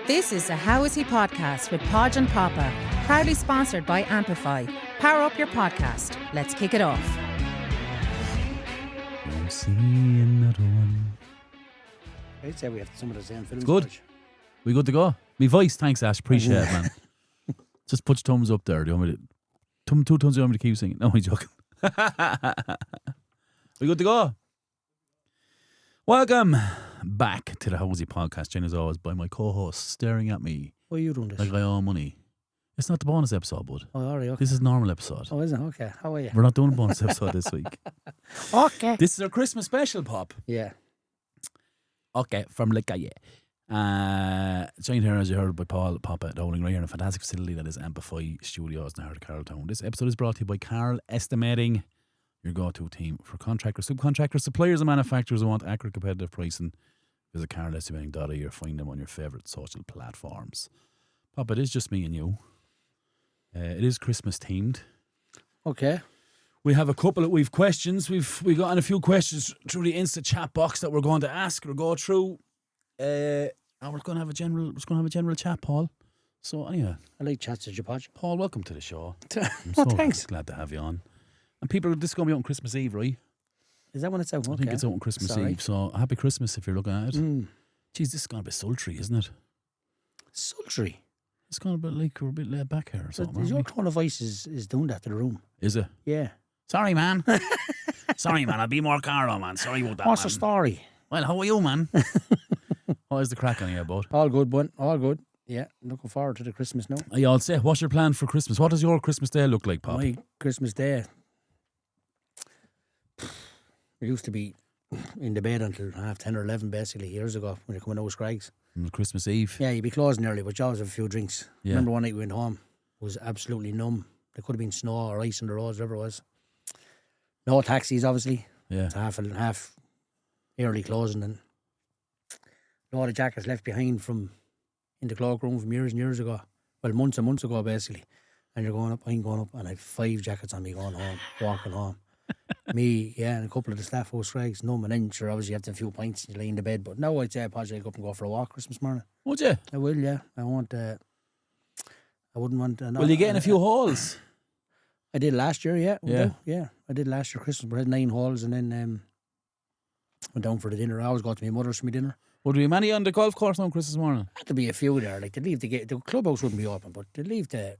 This is a How Is He podcast with Podge and Popa, proudly sponsored by Ampifi. Power up your podcast. Let's kick it off. I'll see another one. I'd say we have some of the same films. Good. We good to go? Me voice, thanks Ash, appreciate it, man. Just put your thumbs up there. Do you want me to, two thumbs, do you want me to keep singing? No, I'm joking. We good to go? Welcome back to the How Is He podcast, joined as always by my co-host, staring at me Why are you doing this? like I owe money. It's not the bonus episode, bud. Oh, all right, okay. This is normal episode. Oh, is it? Okay. How are you? We're not doing a bonus episode this week. Okay. This is our Christmas special, Pop. Yeah. Okay, from Licaye. Joined here, as you heard, by Paul Popa, owning right here in a fantastic facility that is Ampifi Studios in the heart of Carltown. This episode is brought to you by Carl Estimating, your go-to team for contractors, subcontractors, suppliers and manufacturers who want accurate competitive pricing. Visit carlestimating.ie or find them on your favourite social platforms. Pop, it is just me and you. It is Christmas themed. Okay. We have we've questions. We've gotten a few questions through the Insta chat box that we're going to ask or go through. And we're going to have a general chat, Paul. So anyway, I like chats with you, Podge. Paul, welcome to the show. I'm Oh, thanks. glad to have you on. And people, this is going to be out on Christmas Eve, right? Is that when it's out? I think it's out on Christmas Sorry. Eve. So happy Christmas if you're looking at it. Mm. Jeez, this is going to be sultry, isn't it? Sultry. It's going to be like we're a bit laid back here or But something. your aren't we? tone of voice is doing that to the room. Is it? Yeah. Sorry, man. Sorry, man. I'll be more Carlo, man. Sorry about that, What's man. the story? Well, how are you, man? What is the crack on here, bud? All good, bud. All good. Yeah. Looking forward to the Christmas now. Are you all set? What's your plan for Christmas? What does your Christmas day look like, Pop? My Christmas day. I used to be in the bed until 10 or 11 basically years ago when you're coming out with Scraggs. On Christmas Eve? Yeah, you'd be closing early, but you always have a few drinks. Yeah. Remember one night we went home, it was absolutely numb. There could have been snow or ice on the roads, whatever it was. No taxis, obviously. Yeah. It's half early closing, and a lot of jackets left behind from in the cloakroom from years and years ago. Well, months and months ago, basically. And you're going up, I'm going up, and I have 5 jackets on me going home, walking home. Me, yeah, and a couple of the staff who Scraggs, numb, and then sure, obviously you have to have a few pints and you lay in the bed. But now I'd say Podge, I'd go up and go for a walk Christmas morning. Would you? I will, yeah. I wouldn't want... Will you get in a few holes? I did last year, yeah. Yeah. Yeah, I did last year Christmas. We had 9 holes and then went down for the dinner. I always go to my mother's for my dinner. Would there be many on the golf course on Christmas morning? Had to be a few there. Like they'd leave the gate. The clubhouse wouldn't be open, but they'd leave the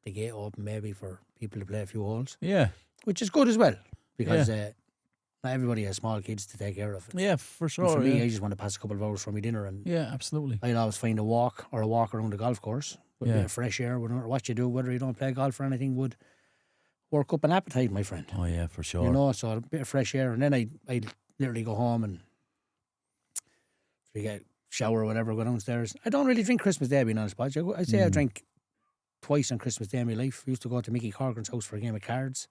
gate open maybe for people to play a few holes, Yeah. which is good as well because not everybody has small kids to take care of. Yeah, for And sure. for me, yeah. I just want to pass a couple of hours for my dinner, and Yeah, absolutely. I'd always find a walk around the golf course with a Yeah. bit of fresh air. No matter what you do, whether you don't play golf or anything, would work up an appetite, my friend. Oh, yeah, for sure. You know, so a bit of fresh air, and then I'd literally go home and get shower or whatever, go downstairs. I don't really drink Christmas Day, being honest, Podge. I'd say I drank twice on Christmas Day in my life. I used to go to Mickey Corcoran's house for a game of cards,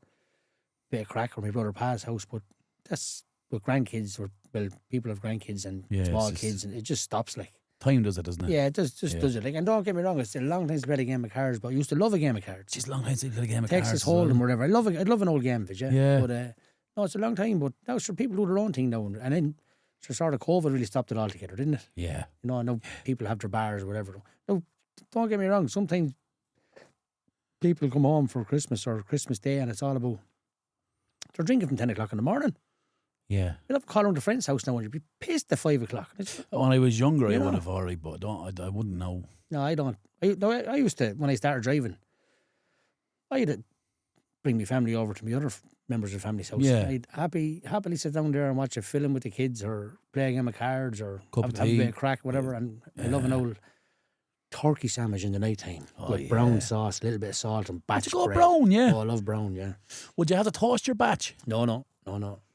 bit of crack, or my brother Pa's house, but that's with grandkids, or well, people have grandkids and Yeah, small it's just- kids, and it just stops like. Time does it, doesn't it? Yeah, it does Yeah. does it. Like, and don't get me wrong, it's a long time to play a game of cards, but I used to love a game of cards. It's long time since you played a game of Texas cards. as well. Hold'em, whatever. I'd love an old game of it, yeah. Yeah. But no, it's a long time. But now it's for people who do their own thing now, and then sort of COVID really stopped it altogether, didn't it? Yeah. You know, I know people have their bars or whatever. No, don't get me wrong. Sometimes people come home for Christmas or Christmas Day, and it's all about they're drinking from 10 o'clock in the morning. Yeah. You'd have to call around a friend's house now, and you'd be pissed at 5 o'clock. When I was younger, I You would know. have already, but I wouldn't know. No, I don't. I used to, when I started driving, I'd bring my family over to my other members of the family's house. Yeah. I'd happily sit down there and watch a film with the kids or play a game of cards or Cup have of a tea. bit of crack, whatever. And I love an old turkey sandwich in the night time. Oh, with yeah. brown sauce, a little bit of salt and batch Would you go bread. brown, yeah? Oh, I love brown, yeah. Would you have to toast your batch? No.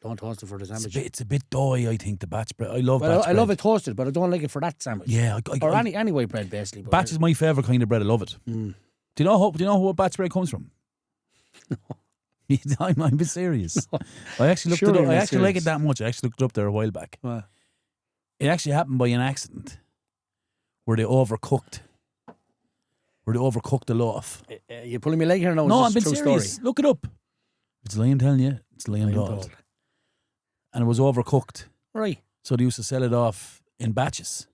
Don't toast it for the sandwich. It's a bit doughy, I think, the batch bread. I love Well, batch I bread. love it toasted, but I don't like it for that sandwich. Yeah. Or any white bread, basically. But Batch is my favourite kind of bread. I love it. Mm. Do you know where batch bread comes from? No. I'm a bit serious. I actually looked Surely it up. you're I not actually like it serious. that much. I actually looked it up there a while back. Well, It actually happened by an accident where they overcooked the loaf. you're pulling me leg here now. No, I'm It's being a true serious. story. Look it up. It's lying, telling you. It's lying I'm told. told. And it was overcooked. Right. So they used to sell it off in batches.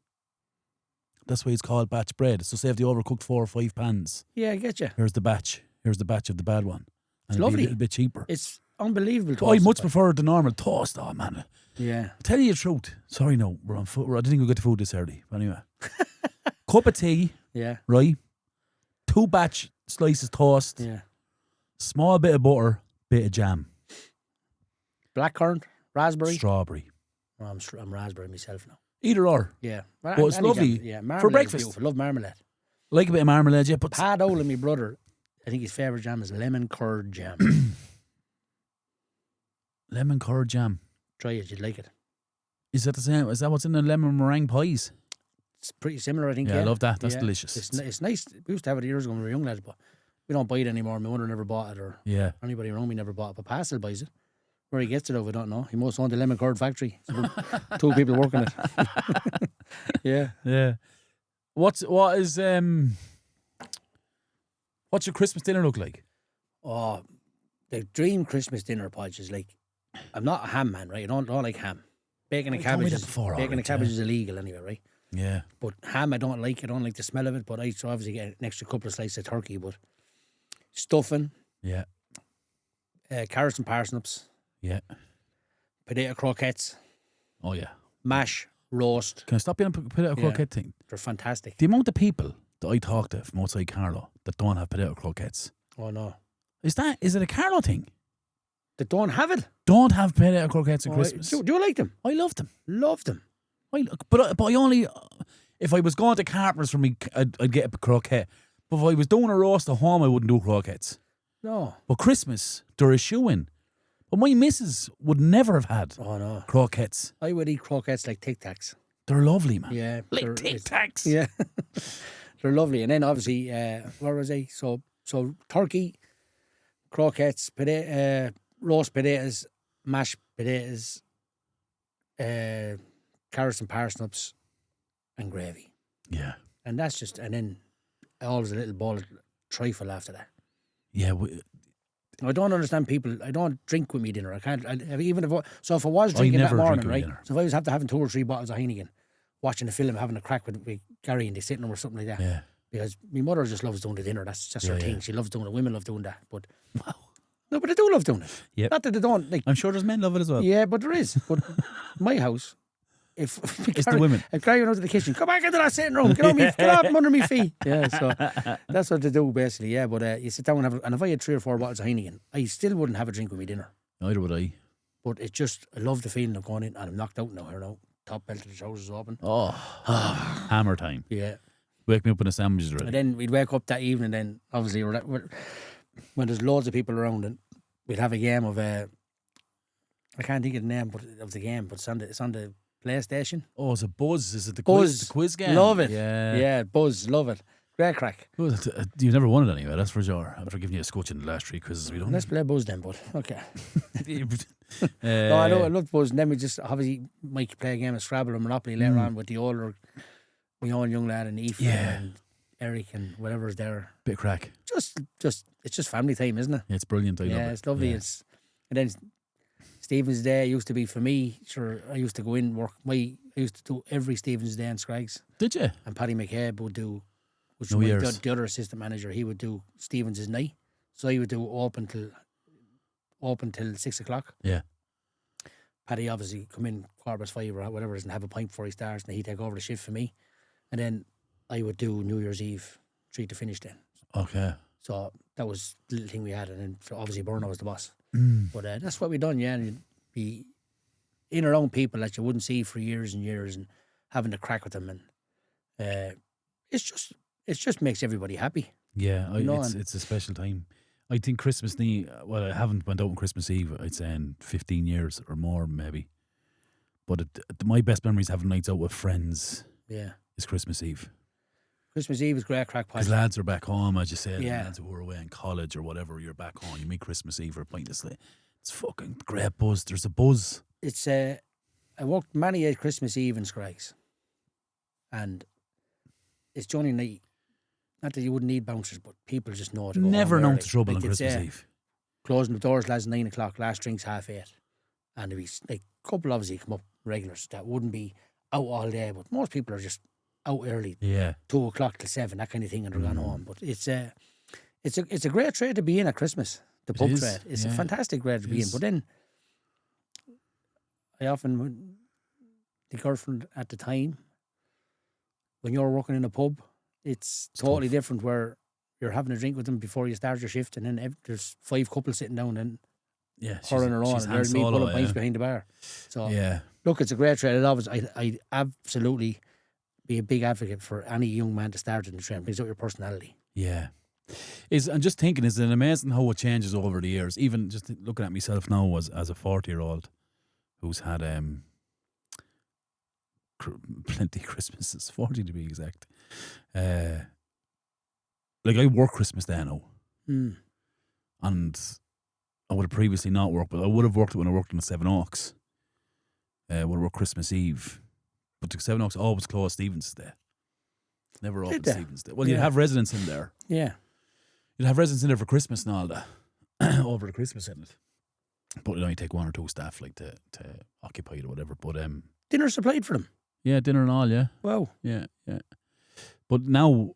That's why it's called batch bread. So say if they overcooked 4 or 5 pans, Yeah, I get you. here's the batch of the bad one. And It's it'd be lovely. a little bit cheaper. It's unbelievable. But I much toasted prefer the normal toast. Oh, man. Yeah. Tell you the truth. Sorry, no, we're on foot. I didn't think we'd get to food this early. But anyway. Cup of tea, Yeah. right? 2 batch slices toast. Yeah. Small bit of butter, bit of jam. Blackcurrant, raspberry. Strawberry. Oh, I'm raspberry myself now. Either or. Yeah. But it's Any lovely jam. Yeah. for Marmalade is breakfast. beautiful. Love marmalade. Like a bit of marmalade, yeah. But Pat Owl and my brother, I think his favourite jam is lemon curd jam. lemon curd jam. Try it, you'd like it. Is that the same? Is that what's in the lemon meringue pies? It's pretty similar, I think. Yeah, Yeah, I love that. That's Yeah. delicious. It's nice. We used to have it years ago when we were young lads, but we don't buy it anymore. My mother never bought it, or Yeah. anybody around me never bought it. But Pa still buys it. Where he gets it over, I don't know. He must own the lemon curd factory. So 2 people working it. Yeah. Yeah. What's your Christmas dinner look like? Oh, the dream Christmas dinner, Podge, is like, I'm not a ham man, right? I don't like ham. Bacon and You told me cabbage that before, bacon alright, and cabbage yeah. is illegal anyway, right? Yeah. But ham, I don't like. I don't like the smell of it. But I so obviously get an extra couple of slices of turkey. But stuffing, Yeah. carrots and parsnips, Yeah. potato croquettes, Oh, yeah. mash, roast. Can I stop you and put a Yeah. croquette thing? They're fantastic. The amount of people that I talk to from outside Carlow that don't have potato croquettes. Oh no, Is it a Carlow thing? they don't have it. Don't have potato croquettes at Oh, Christmas. do you like them? I love them. Love them. But I only, if I was going to Carpenter's for me, I'd get a croquette. But if I was doing a roast at home, I wouldn't do croquettes. No. But Christmas, they're a shoe-in. But my missus would never have had Oh no. croquettes. I would eat croquettes like Tic Tacs. They're lovely, man. Yeah. Like Tic Tacs. Yeah. They're lovely. And then obviously, where was I? So turkey, croquettes, roast potatoes, mashed potatoes, carrots and parsnips, and gravy. Yeah. And that's just, and then always a little bowl of trifle after that. Yeah. I don't understand people. I don't drink with me dinner. I can't. Even if if I was I drinking that never drink morning, with right? dinner. So if I was having 2 or 3 bottles of Heineken, watching a film, having a crack with Gary and they sitting or something like that. Yeah. Because my mother just loves doing the dinner. That's just her Yeah, thing. yeah. She loves doing it. Women love doing that. But Wow. no, but they do love doing it. Yep. Not that they don't like. I'm sure there's men love it as well. Yeah, but there is. But my house, if It's the women. if Gary went out to the kitchen, come back into that sitting room. Get off from under me feet. Yeah, so that's what they do basically. Yeah, but you sit down and if I had 3 or 4 bottles of Heineken, I still wouldn't have a drink with me dinner. Neither would I. But it's just, I love the feeling of going in and I'm knocked out now. Here now, top belt of the trousers open. Oh. Hammer time. Yeah. Wake me up when the sandwich is ready. And then we'd wake up that evening. Then obviously when there's loads of people around, and we'd have a game of I can't think of the name of the game, but it's on the PlayStation. Oh, it's a Buzz. Is it the Buzz. quiz? The quiz game? Love it. Yeah. Yeah, Buzz, love it. Great crack. Well, you've never won it anyway, that's for sure. After giving you a scotch in the last 3 quizzes we done. Let's play Buzz then, bud. Okay. No, I know, I love Buzz. And then we just obviously might play a game of Scrabble or Monopoly later on with the older, my own young lad and Aoife and Eric and whatever is there. Bit of crack. Just it's just family time, isn't it? Yeah, it's brilliant. I love it. It's lovely. Yeah. And then Stephen's Day used to be for me. Sure, I used to go in work. I used to do every Stephen's Day in Scraggs. Did you? And Paddy McCabe would do, which New was Year's. the other assistant manager. He would do Stephen's night. So he would do open till 6:00. Yeah. Paddy obviously come in 5:15 or whatever it is and have a pint before he starts, and he'd take over the shift for me. And then I would do New Year's Eve 3 to finish then. Okay. So that was the little thing we had, and then obviously Burno was the boss. Mm. But that's what we done, yeah. And you'd be in around people that you wouldn't see for years and years, and having a crack with them, and it just makes everybody happy. Yeah, No, it's a special time. I think Christmas Eve. Well, I haven't went out on Christmas Eve. I'd say in 15 years or more, maybe. But my best memories having nights out with friends. Yeah, is Christmas Eve. Christmas Eve is great crack. Because lads are back home, as you said. Yeah. Lads who are away in college or whatever, you're back home. You meet Christmas Eve for a pint of sleigh. It's fucking great buzz. There's a buzz. It's I worked many a Christmas Eve in Scraggs, and it's Johnny night. Not that you wouldn't need bouncers, but people just know to go Never home known early. to trouble Like on it's, Christmas Eve. Closing the doors, lads, 9 o'clock. Last drink's 8:30, and there'd be like a couple obviously come up regulars that wouldn't be out all day, but most people are just out early, Yeah. 2 o'clock till 7, that kind of thing, and they're gone home. But it's a great trade to be in at Christmas. The pub is, trade. It's a yeah. fantastic trade to be in. But then I often, the girlfriend at the time, when you're working in a pub, it's totally different where you're having a drink with them before you start your shift, and then there's 5 couples sitting down and Yeah. her on her own, and there's me pulling pints behind the bar. So look, it's a great trade. I absolutely be a big advocate for any young man to start in the trade. Brings out your personality. Yeah. I'm just thinking, is it amazing how it changes over the years? Even just looking at myself now as a 40-year-old who's had plenty of Christmases, 40 to be exact. Like I work Christmas Day now. And I would have previously not worked, but I would have worked it when I worked in the Seven Oaks. Would have worked Christmas Eve. But the Seven Oaks always closed Stephen's Day. Never open Stephen's Day. Well, you'd have residents in there. Yeah. You'd have residents in there for Christmas and all that. Over the Christmas in it. But it'd only take 1 or 2 staff like to occupy it or whatever. But dinner supplied for them. Yeah, dinner and all, yeah. Wow. Yeah. But now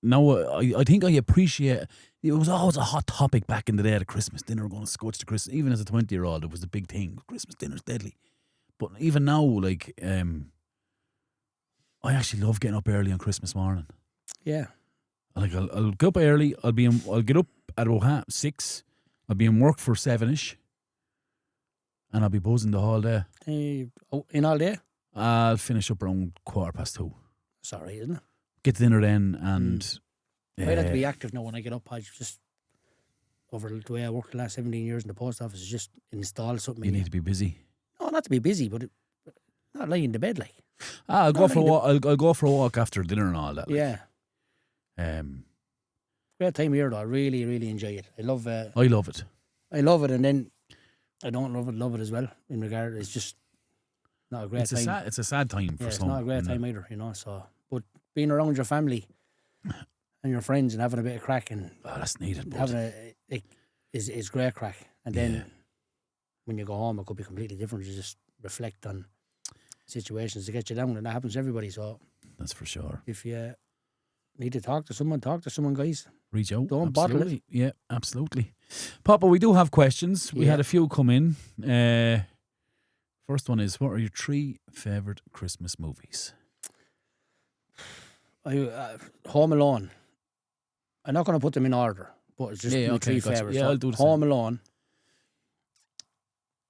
I think I appreciate. It was always a hot topic back in the day at Christmas dinner. We're going to scotch to Christmas. Even as a 20-year-old, it was the big thing. Christmas dinner's deadly. But even now, like, I actually love getting up early on Christmas morning. Yeah. Like, I'll get up early. I'll get up at about 6. I'll be in work for 7ish, and I'll be buzzing the whole day. In all day? I'll finish up around 2:15. Sorry, isn't it? Get to dinner then, and I like to be active now when I get up. I just, over the way I worked the last 17 years in the post office, just install something. You need to be busy. No, not to be busy, but not lying in the bed like. I'll go for a walk. I'll go for a walk after dinner and all that. Like. Yeah. Great time of year though. I really, really enjoy it. I love it. I love it, and then I don't love it as well. In regard, it's just not a great time. It's a sad time for some. It's not a great time either, So, but being around your family and your friends and having a bit of crack and that's needed. Having is great crack. And then when you go home, it could be completely different. You just reflect on situations to get you down, and that happens to everybody. So that's for sure. If you need to talk to someone, guys. Reach out. Don't bottle it. Yeah, absolutely. Papa, we do have questions. We had a few come in. First one is, what are your 3 favourite Christmas movies? Home Alone. I'm not going to put them in order, but it's just my 3 favourites. Yeah, I'll do the Home same. Alone.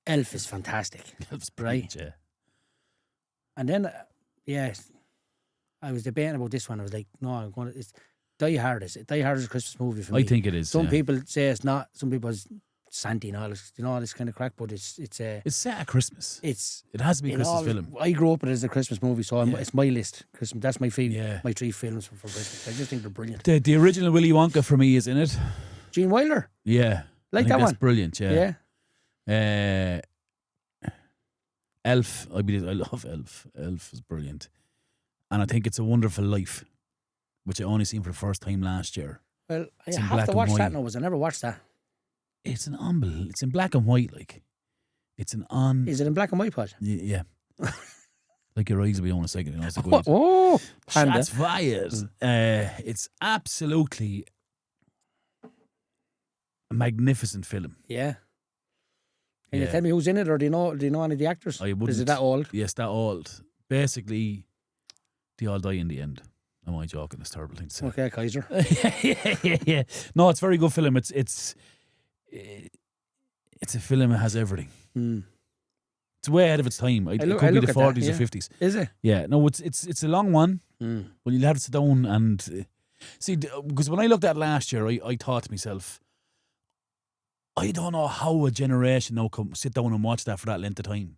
Elf is fantastic. Elf's brilliant, yeah. And then, I was debating about this one. I was like, no, I'm going to... It's Die Hard is a Christmas movie for me. I think it is. Some people say it's not. Some people it's Santa and all this, all this kind of crack. But it's set at Christmas. It has to be a Christmas film. I grew up with it as a Christmas movie, so it's my list. Christmas. That's my my 3 films for Christmas. I just think they're brilliant. The original Willy Wonka for me is in it. Gene Wilder. Yeah, like that that's one. Brilliant. Yeah. Yeah. Elf. I love Elf. Elf is brilliant, and I think It's a Wonderful Life, which I only seen for the first time last year. Well, I have to watch that now, because I never watched that. It's it's in black and white, like. It's an on... Is it in black and white, Podge? Yeah. Like your eyes will be on a second. You know, it's a good... Shots fired. It's absolutely a magnificent film. Yeah. Can you tell me who's in it, or do you know any of the actors? I wouldn't. Is it that old? Yes, that old. Basically, they all die in the end. Am I joking? It's a terrible thing to say. Okay, Kaiser. yeah. No, it's a very good film. It's a film that has everything. It's way ahead of its time. It could be the 40s or 50s. Is it? Yeah. No, it's a long one. But you'll have to sit down and see, because when I looked at it last year, I thought to myself, I don't know how a generation now come sit down and watch that for that length of time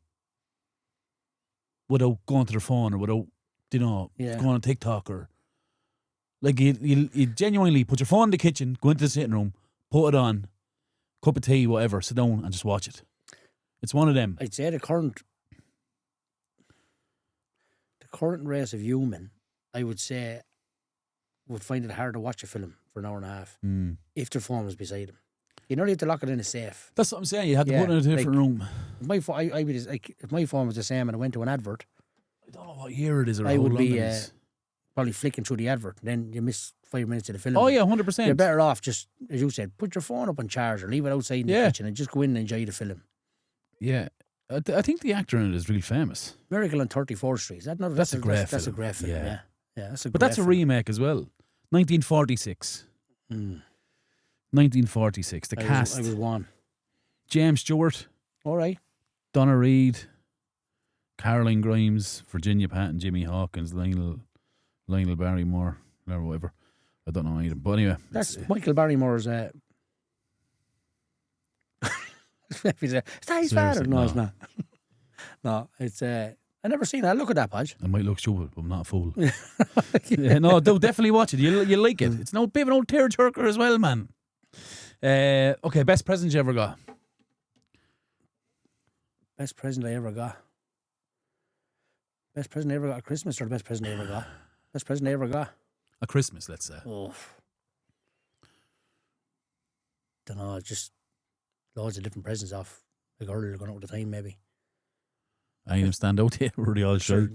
without going to their phone or without, going on TikTok or like you genuinely put your phone in the kitchen, go into the sitting room, put it on, cup of tea, whatever, sit down and just watch it. It's one of them. I'd say the current race of human, I would say, would find it hard to watch a film for an hour and a half if their phone was beside them. You know, you have to lock it in a safe. That's what I'm saying. You had to put it in a different room. If my phone was the same and I went to an advert, I don't know what year it is or I how would long be. it is. probably flicking through the advert. Then you miss 5 minutes of the film. Oh yeah, 100%. You're better off just, as you said, put your phone up on charge or leave it outside in the kitchen and just go in and enjoy the film. Yeah. I think the actor in it is real famous. Miracle on 34th Street. Is that not? That's a great That's a film. great film. Yeah. That's a. But that's a remake as well. 1946. 1946. The cast. I was one. James Stewart. All right. Donna Reed. Caroline Grimes. Virginia Patton. Jimmy Hawkins. Lionel Barrymore. Or whatever. I don't know either. But anyway. That's Michael Barrymore's... Is that his father? No, it's not. No, it's... I never seen that. Look at that, Podge. I might look stupid, but I'm not a fool. No, definitely watch it. You like it. It's a bit of an old tearjerker as well, man. Okay, best present you ever got? Best present I ever got? Best present I ever got at Christmas or the best present I ever got? Best present I ever got? A Christmas, let's say. Oh. Don't know, just loads of different presents off a girl going out at the time, maybe. I ain't stand out here, really all shy.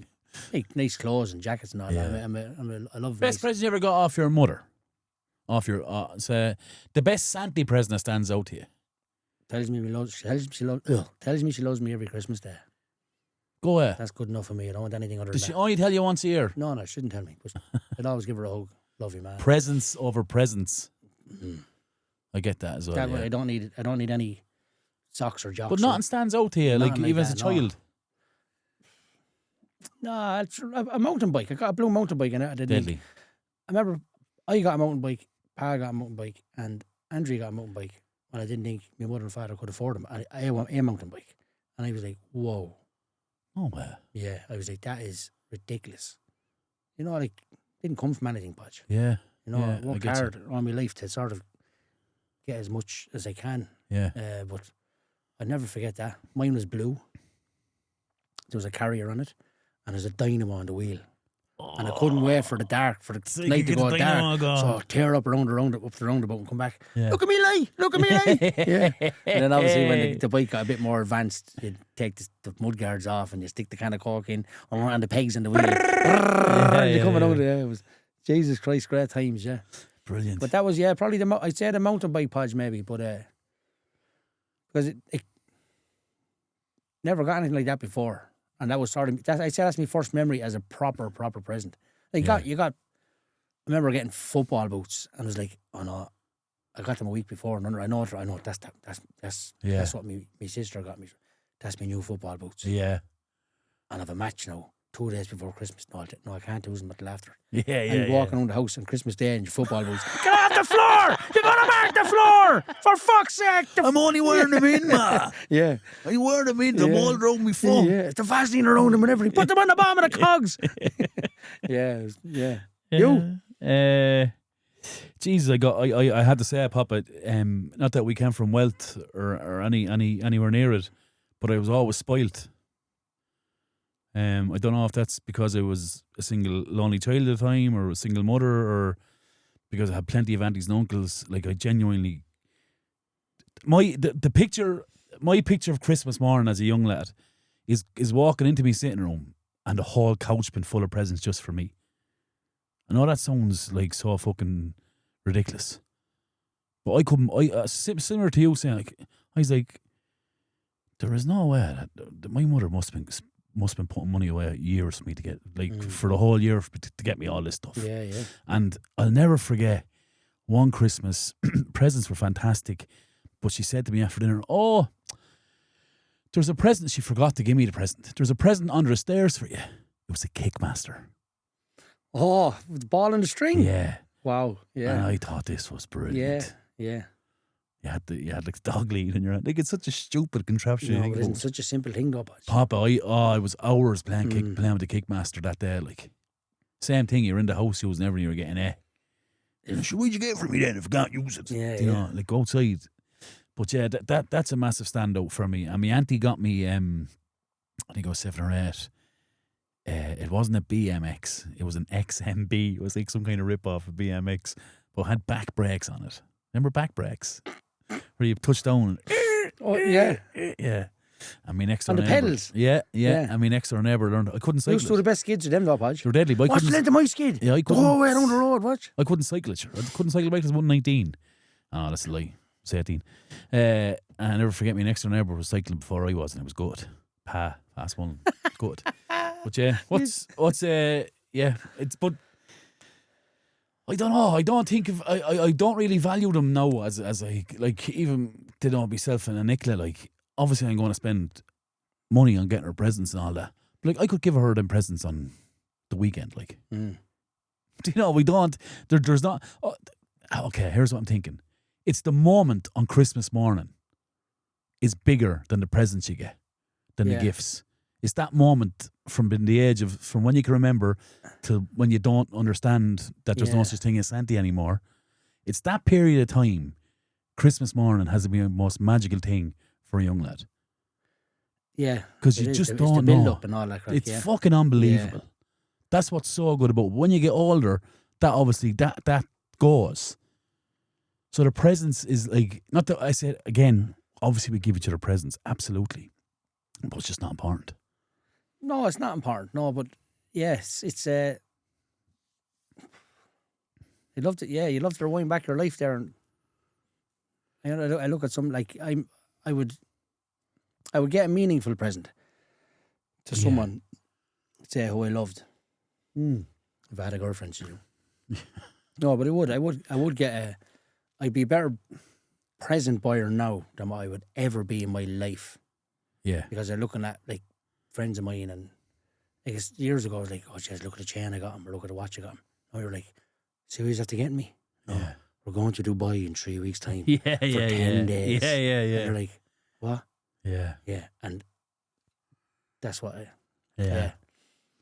Nice clothes and jackets and all Yeah. that. I love Best present you ever got off your mother? Off your so the best Santa present that stands out to you. Tells me she loves me every Christmas day. Go ahead. That's good enough for me. I don't want anything other Does than she that. only tell you once a year? No, she shouldn't tell me. But I'd always give her a hug. Love you, man. Presents over presents. I get that as well. That way, yeah. I don't need any socks or jocks. But nothing stands out to you, like even as a that, child. No, it's a mountain bike. I got a blue mountain bike, and I didn't. Deadly. I remember I got a mountain bike, Pa got a mountain bike, and Andrea got a mountain bike. And I didn't think my mother and father could afford them. I want a mountain bike, and I was like, "Whoa!" Oh well. Yeah, I was like, "That is ridiculous." You know, like didn't come from anything, Podge. Yeah. You know, Yeah, I worked hard all my life to sort of get as much as I can. Yeah. But I'd never forget that. Mine was blue. There was a carrier on it, and there's a dynamo on the wheel. And I couldn't wait for the dark, for the you light could to get go the dark. dynamo going. So I tear up up the roundabout and come back. Yeah. Look at me light! Look at me light! Yeah. And then obviously when the bike got a bit more advanced, you take the mud guards off and you stick the can of cork in and the pegs in the wheel. You're coming out there. It was Jesus Christ, great times, yeah. Brilliant. But that was, probably I'd say the mountain bike, Podge, maybe, but because it never got anything like that before. And that was sort of, I'd say that's my first memory as a proper present. Like you got, I remember getting football boots and I was like, oh no, I got them a week before and I know that's what my sister got me. That's my new football boots. Yeah. And I have a match now, 2 days before Christmas. No, I can't use them until after. Yeah. And walking around the house on Christmas Day in your football boots. Get off the floor! You're gonna mark the floor! For fuck's sake! I'm only wearing them in, ma. Yeah. I wear them in. They're all around me phone. Yeah, it's the Vaseline around them and everything. Put them on the bottom of the cogs. Yeah. You? Jesus, I had to say, Papa, not that we came from wealth or anywhere near it, but I was always spoilt. I don't know if that's because I was a single lonely child at the time or a single mother or because I had plenty of aunties and uncles. Like I genuinely, my picture of Christmas morning as a young lad is walking into my sitting room and the whole couch been full of presents just for me. I know that sounds like so fucking ridiculous, but I couldn't. Similar to you saying, like, I was like, there is no way that my mother must have been putting money away years for me to get, like, for the whole year to get me all this stuff. Yeah. And I'll never forget one Christmas, presents were fantastic, but she said to me after dinner, "Oh, there's a present." She forgot to give me the present. There's a present under the stairs for you. It was a Kickmaster. Oh, with the ball and the string. Yeah. Wow. Yeah. And I thought this was brilliant. Yeah. You had like dog lead in your hand. Like, it's such a stupid contraption. No, it isn't such a simple thing though, Podge. Papa, I was hours playing with the Kickmaster that day. Like, same thing. You're in the house using everything. You're getting So what'd you get for me then if I can't use it? Yeah, you know, like go outside. But yeah, that's a massive standout for me. And my auntie got me, I think I was 7 or 8. It wasn't a BMX. It was an XMB. It was like some kind of rip-off of BMX, but had back brakes on it. Remember back brakes? Where you touch down. Oh, yeah. Yeah. And my next On door the neighbour. pedals. Yeah. Yeah. And my next door neighbour learned. I couldn't You cycle used to do the it. best skids with them though, Podge. They were deadly, but I What's the couldn't. length of my skid? Yeah, I The couldn't. whole way down the road, watch. I couldn't cycle it. Sure. I couldn't cycle a bike. I was 19. Oh, that's a lie. I was 18. And I never forget, my next door neighbour was cycling before I was, and it was good. Fast one. Good. But yeah, it's, but I don't know. I don't think I don't really value them now as I, like, even, you know, myself and Nicola, like, obviously I'm going to spend money on getting her presents and all that. But, like, I could give her them presents on the weekend, like. Mm. Do you know, we don't, there's not, okay, here's what I'm thinking. It's the moment on Christmas morning is bigger than the presents you get, than the gifts. It's that moment from the age of, from when you can remember to when you don't understand that there's no such thing as Santa anymore. It's that period of time. Christmas morning has to be the most magical thing for a young lad. Yeah. Because you just it's don't the build know. up and all that crap, It's fucking unbelievable. Yeah. That's what's so good about it. When you get older, that obviously, that goes. So the presents is like, not that I said, again, obviously we give each other presents, absolutely. But it's just not important. No, it's not important. No, but yes, it's you love to, you love to rewind back your life there, and I look at some, like, I would get a meaningful present to someone, say, who I loved. If I had a girlfriend, you know. No, but I would get I'd be a better present buyer now than what I would ever be in my life. Yeah. Because they're looking at, like, friends of mine, and like, years ago I was like, oh jeez, look at the chain I got him, or look at the watch I got him. Now you're like, see what he's after getting me? No, we're going to Dubai in 3 weeks' time. For 10 days. Yeah. And you're like, what? Yeah. Yeah. And that's what Yeah.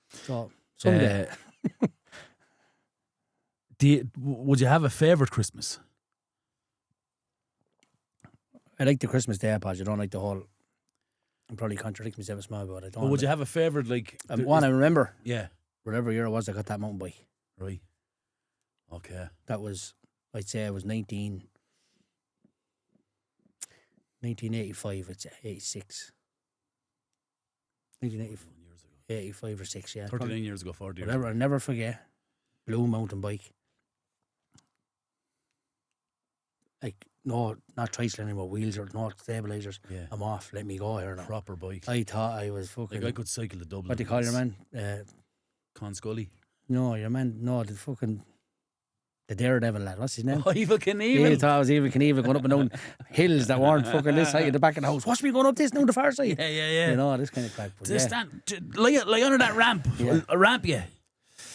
So someday. Would you have a favourite Christmas? I like the Christmas Day Podge. I don't like the whole. I'm probably contradicting myself a small bit. I don't. But would you have a favourite, like, one I remember? Yeah. Whatever year it was, I got that mountain bike. Right. Okay. That was, I'd say, I was 1985. It's 86. 85 or 6. Yeah. 39 years ago. 40 years. Whatever. I'll never forget. Blue mountain bike. Like, no, not tricycle anymore, wheels or no stabilizers. Yeah. I'm off, let me go here now. Proper bike. I thought I was fucking... Like, I could cycle to Dublin. What do you call your man? Conscully. No, your man, no, the fucking... The Daredevil lad, what's his name? Oh, Evel Knievel. He thought I was Evel Knievel going up and down hills that weren't fucking this side of the back of the house. Watch me going up this now, the far side. Yeah. You know, this kind of crack. Just lay under that ramp. Yeah. I'll ramp you.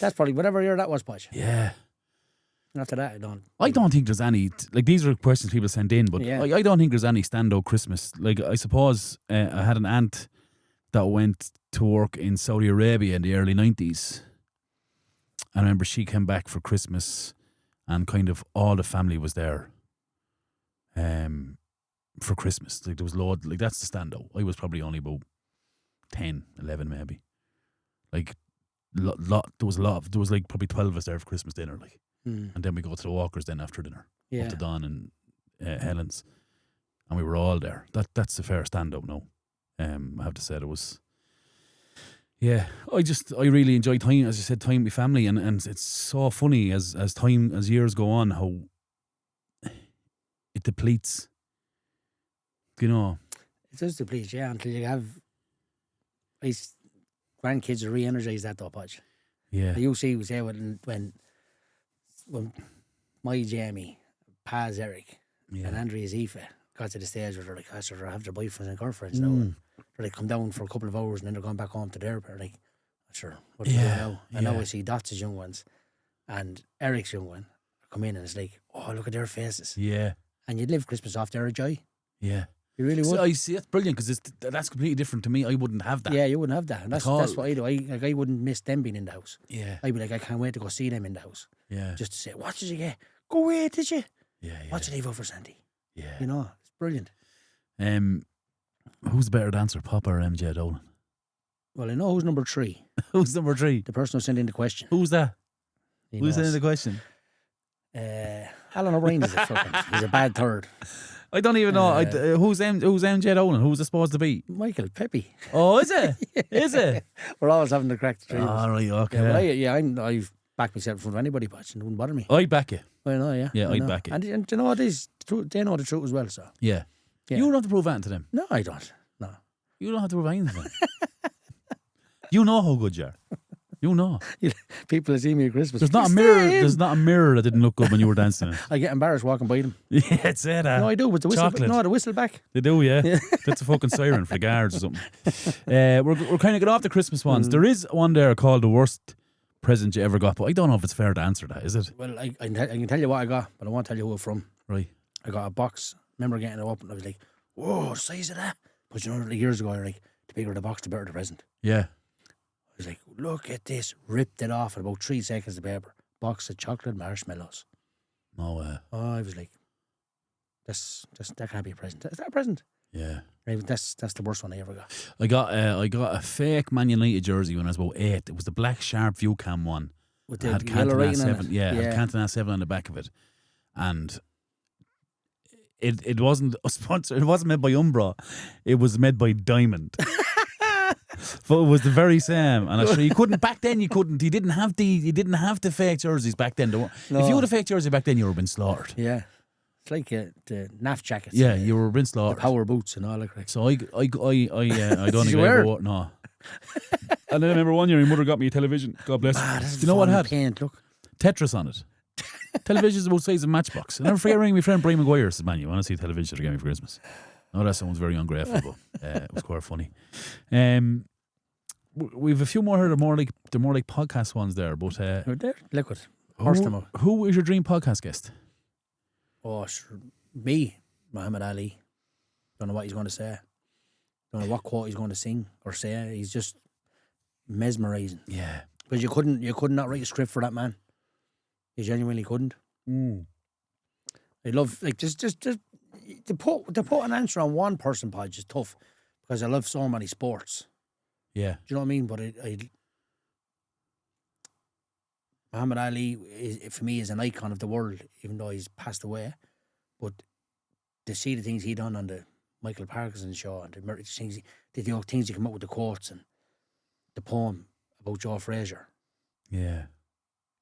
That's probably whatever year that was, Podge. Yeah. After that, I don't think there's any, like, these are questions people send in, but I don't think there's any standout Christmas. Like, I suppose I had an aunt that went to work in Saudi Arabia in the early 90s. I remember she came back for Christmas and kind of all the family was there for Christmas. Like, there was loads, like, that's the standout. I was probably only about 10, 11 maybe. Like, there was like probably 12 of us there for Christmas dinner, like. And then we go to the Walkers then after dinner. Yeah. Up to Don and Helen's. And we were all there. That's a fair stand-up now. I have to say, it was... Yeah, I really enjoy time, as you said, time with family, and it's so funny as years go on how it depletes. You know? It does deplete, yeah, until you have grandkids to re-energise that though, Podge. Yeah. You see, we say when my Jamie, Paz Eric, and Andrea's Aoife got to the stage where they're like, I sort of have their boyfriends and girlfriends now. Or they come down for a couple of hours and then they're going back home to their parents. Like, sure, what do you do now? And now I see Dots' young ones and Eric's young one come in and it's like, oh, look at their faces. Yeah. And you'd live Christmas off their joy. Yeah. You really would. So I see, it's brilliant because that's completely different to me. I wouldn't have that. Yeah, you wouldn't have that. And that's what I do. I wouldn't miss them being in the house. Yeah. I'd be like, I can't wait to go see them in the house. Yeah. Just to say, what did you get? Go away, did you? Yeah. What did you leave over for Sandy? Yeah. You know, it's brilliant. Who's the better dancer, Papa or MJ Dolan? Well, I know who's number 3. Who's number 3? The person who sent in the question. Who's that? Who's sent in the question? Alan O'Brien is he's a bad third. I don't even know. Who's MJ Dolan? Who's it supposed to be? Michael Pepe. Oh, is it? Is it? We're always having to crack the three of us. All right, okay. Yeah, but I've backed myself in front of anybody, but it wouldn't bother me. I'd back you. I know, yeah. Yeah, I I'd know. back it. And you know what is? They know the truth as well, so. Yeah. Yeah. You don't have to prove anything to them. No, I don't. No. You don't have to prove anything to them. You know how good you are. You know. People that see me at Christmas. There's not a mirror. There's not a mirror that didn't look good when you were dancing. I get embarrassed walking by them. Yeah, it's it. No, I do. With the whistle. Chocolate. No, the whistle back. They do, yeah. That's a fucking siren for the guards or something. We're kind of getting off the Christmas ones. There is one there called the worst present you ever got, but I don't know if it's fair to answer that. Is it? Well, I can tell you what I got, but I won't tell you who it's from. Right. I got a box. Remember getting it open? I was like, "Whoa, the size of that!" But you know, like years ago, you're like, the bigger the box, the better the present. Yeah. I was like, look at this. Ripped it off in about 3 seconds of paper. Box of chocolate marshmallows. No way. Oh, I was like, that can't be a present. Is that a present? Yeah. Right, that's the worst one I ever got. I got a fake Man United jersey when I was about 8. It was the black Sharp View Cam one. With It the had yellow Cantona writing 7. on it. Yeah, it had Cantona 7 on the back of it. And it wasn't a sponsor. It wasn't made by Umbra. It was made by Diamond. But it was the very same, and I'm sure you couldn't back then. You didn't have the fake jerseys back then. If you had a fake jersey back then, you would have been slaughtered. Yeah, it's like the NAF jackets. Yeah, you were been the slaughtered. power boots and all that. Correct. So I don't Did think you I wear ever it? wore. No. And then I remember one year, my mother got me a television. God bless her. This Do is you know what it fun had? paint, look. Tetris on it. Television's about the size of a matchbox. I never forget ringing my friend Brian Maguire. Said, "Man, you want to see a television to get me for Christmas?" No, that sounds very ungrateful, but it was quite funny. We've a few more here. They're more like podcast ones there. But They're liquid. Horse them up. who is your dream podcast guest? Oh, sure. Me, Muhammad Ali. Don't know what he's going to say. Don't know what quote he's going to sing or say. He's just mesmerising. Yeah, Because you could not write a script for that man. You genuinely couldn't. I love just to put an answer on one person, Podge, is tough because I love so many sports. yeah, Do you know what I mean? But Muhammad Ali for me is an icon of the world, even though he's passed away. But to see the things he done on the Michael Parkinson show and the things he come up with, the quotes and the poem about Joe Frazier, yeah.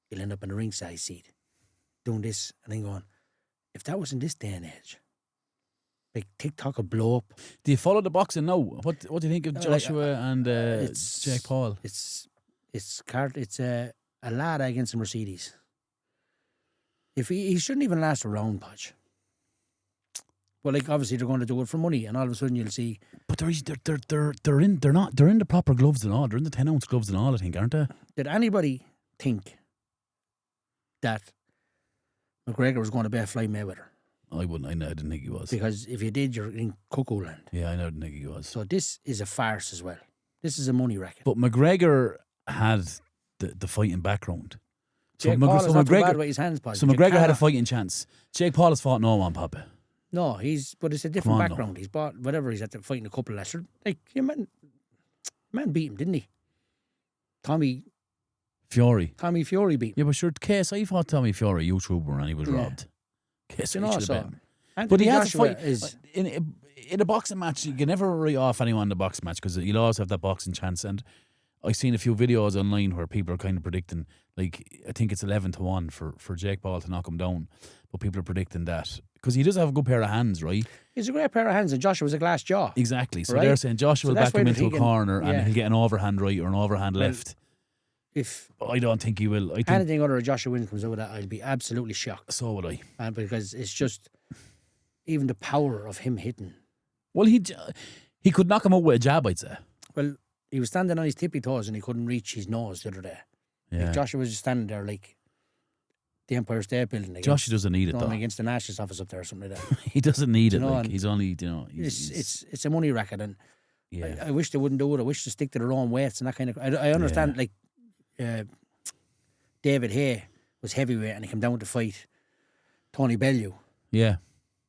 he'll end up in the ringside seat doing this and then going, if that was in this day and age, like TikTok would blow up. Do you follow the boxing now? What do you think of Joshua and Jake Paul? It's a lad against a Mercedes. If he shouldn't even last a round, Podge. Well, like obviously they're going to do it for money, and all of a sudden you'll see. But they're in the proper gloves and all. They're in the 10-ounce gloves and all. I think, aren't they? Did anybody think that McGregor was going to bet Floyd Mayweather? I didn't think he was. Because if you did, you're in cuckoo land. Yeah, I didn't think he was. So this is a farce as well. This is a money racket. But McGregor had the fighting background. Jake Paul is not too bad with his hands, Podge. So McGregor had a fighting chance. Jake Paul has fought no one, Papa. No, but it's a different Come on, background. He's bought whatever. He's had to fighting a couple lesser. Like man beat him, didn't he? Tommy Fury beat him. Yeah, but sure, KSI fought Tommy Fury, YouTuber, and he was robbed. KSI You know, should so have bet him. Anthony But he has to Joshua fight is in a boxing match. You can never write off anyone in a boxing match because you'll always have that boxing chance. And I've seen a few videos online where people are kind of predicting, like I think it's 11-1 for Jake Paul to knock him down, but people are predicting that because he does have a good pair of hands, right? he's a great pair of hands, and Joshua's a glass jaw. Exactly. So Right? they're saying Joshua So will that's back him why into they're a thinking- corner yeah. and he'll get an overhand right or an overhand left. If I don't think he will. I think anything other than Joshua Wynn comes out of that, I'll be absolutely shocked. so would I. And because it's just even the power of him hitting. Well, he could knock him out with a jab, I'd say. Well, he was standing on his tippy toes and he couldn't reach his nose the other day. Yeah. Like Joshua was just standing there like the Empire State Building. Joshua doesn't need it though. against the National's office up there or something like that. He doesn't need it. know, Like and he's only, he's, It's a money racket, and yeah. I wish they wouldn't do it. I wish to stick to their own weights and that kind of. I understand like David Hay was heavyweight and he came down to fight Tony Bellew, Yeah.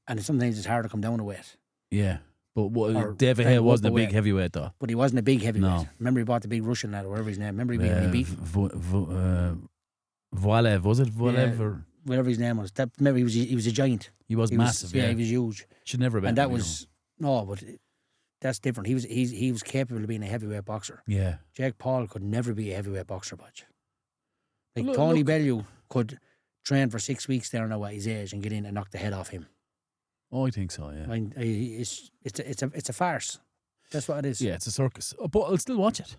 and sometimes it's hard to come down a weight. Yeah. But Or David kind Hay of wasn't a up big away. heavyweight though. But he wasn't a big heavyweight. No. Remember he bought the big Russian lad, or whatever his name. Remember he beat him. Voalev, was it Voalev Yeah. or whatever his name was. That maybe he was a giant. He was massive. He was huge. Should never have been. And that was no, but that's different. He was capable of being a heavyweight boxer. Yeah. Jake Paul could never be a heavyweight boxer, Podge. Like Tony Bellew could train for 6 weeks there now at his age and get in and knock the head off him. Oh, I think so. Yeah. I mean, it's a farce. That's what it is. Yeah, it's a circus. But I'll still watch it.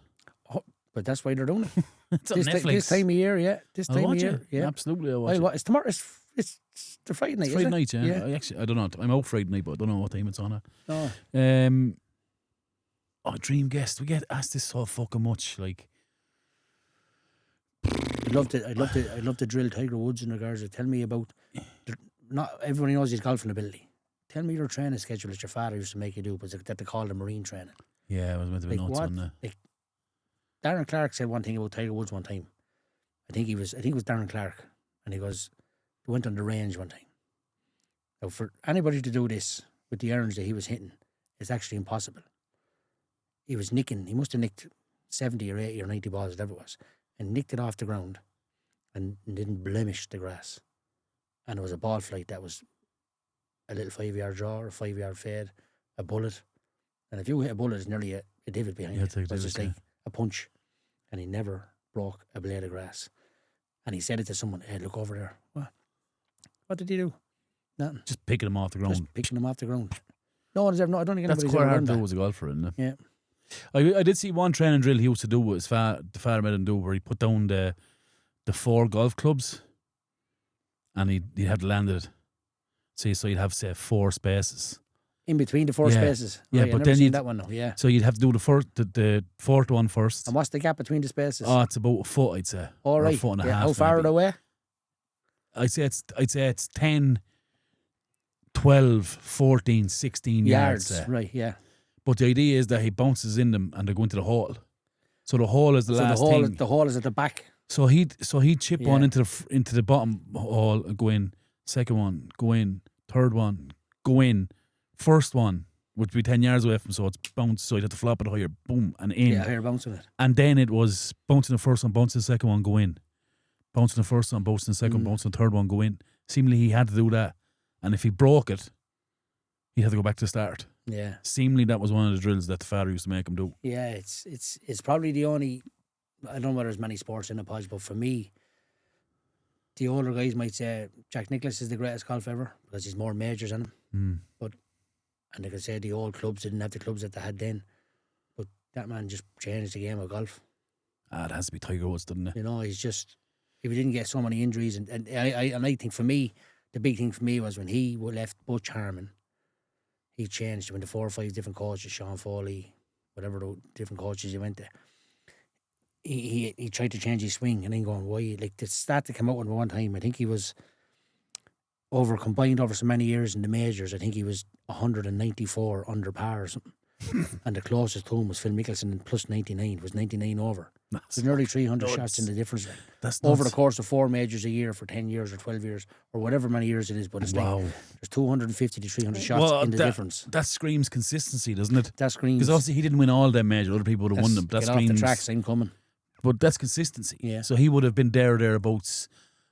Oh, but that's why they're doing it. It's on Netflix. This time of year, yeah. I'll watch it. Yeah. Absolutely, I'll watch it. It's tomorrow. It's the Friday night. It's Friday night, yeah. Yeah. I don't know. I'm out Friday night, but I don't know what time it's on at. No. Dream guest. We get asked this so fucking much. Like, I'd love to drill Tiger Woods in regards to tell me about. Not everybody knows his golfing ability. Tell me your training schedule that your father used to make you do, but that they call the marine training. Yeah, I was meant to be notes on that. Like, Darren Clark said one thing about Tiger Woods one time. I think it was Darren Clark, and he goes, he went on the range one time. Now, for anybody to do this with the irons that he was hitting, it's actually impossible. He was nicking. He must have nicked 70 or 80 or 90 balls, whatever it was, and nicked it off the ground, and didn't blemish the grass. And it was a ball flight that was a little 5-yard draw or 5-yard fade, a bullet. And if you hit a bullet, it's nearly a divot behind it. It's just like a punch. And he never broke a blade of grass. And he said it to someone, hey, look over there. What did he do? Nothing. Just picking him off the ground. Just picking him off the ground. No one's ever, I don't think anybody's That's quite ever hard done to do that. as a golfer, isn't it? Yeah. I did see one training drill he used to do with the father made him do, where he put down the 4 golf clubs and he'd have to land it. So you'd have, say, 4 spaces. In between the 4 spaces. Yeah, right, but I've then never seen you'd, that one, no. Yeah. So you'd have to do the fourth one first. And what's the gap between the spaces? Oh, it's about a foot, I'd say. All right. Or a foot and a yeah. half. How far maybe. away? I'd say it's 10, 12, 14, 16 yards. Yards. Right, yeah. But the idea is that he bounces in them and they go into the hole. So the hole is the last thing. The hole is at the back. So he'd chip one into the bottom hole and go in. Second one, go in. Third one, go in. First one would be 10 yards away from, so it's bounced. So he'd have to flop it higher, boom, and in. Yeah, higher bouncing it. And then it was bouncing the first one, bouncing the second one, go in. Bouncing the first one, bouncing the second one, bouncing the third one, go in. Seemingly he had to do that. And if he broke it, he'd have to go back to the start. Yeah. Seemingly that was one of the drills that the father used to make him do. Yeah, it's probably the only, I don't know whether there's many sports in the Podge, but for me, the older guys might say Jack Nicklaus is the greatest golf ever because he's more majors than him. And they could say the old clubs didn't have the clubs that they had then. But that man just changed the game of golf. It has to be Tiger Woods, doesn't it? You know, he's just, if he didn't get so many injuries, and I think for me, the big thing for me was when he left Butch Harmon, he changed. He went to 4 or 5 different coaches, Sean Foley, whatever the different coaches he went to. He tried to change his swing and then going, why? Like the stat that came out one time, I think he was combined over so many years in the majors, I think he was 194 under par or something. And the closest to him was Phil Mickelson, and plus 99 was 99 over. There's nearly 300 shots in the difference. That's over the course of 4 majors a year for 10 years or 12 years or whatever many years it is. But it's like there's 250 to 300 shots in the difference. That screams consistency, doesn't it? That screams. Because obviously he didn't win all them majors. Other people would have won them. That get screams off the tracks, I'm coming. But that's consistency. Yeah. So he would have been thereabouts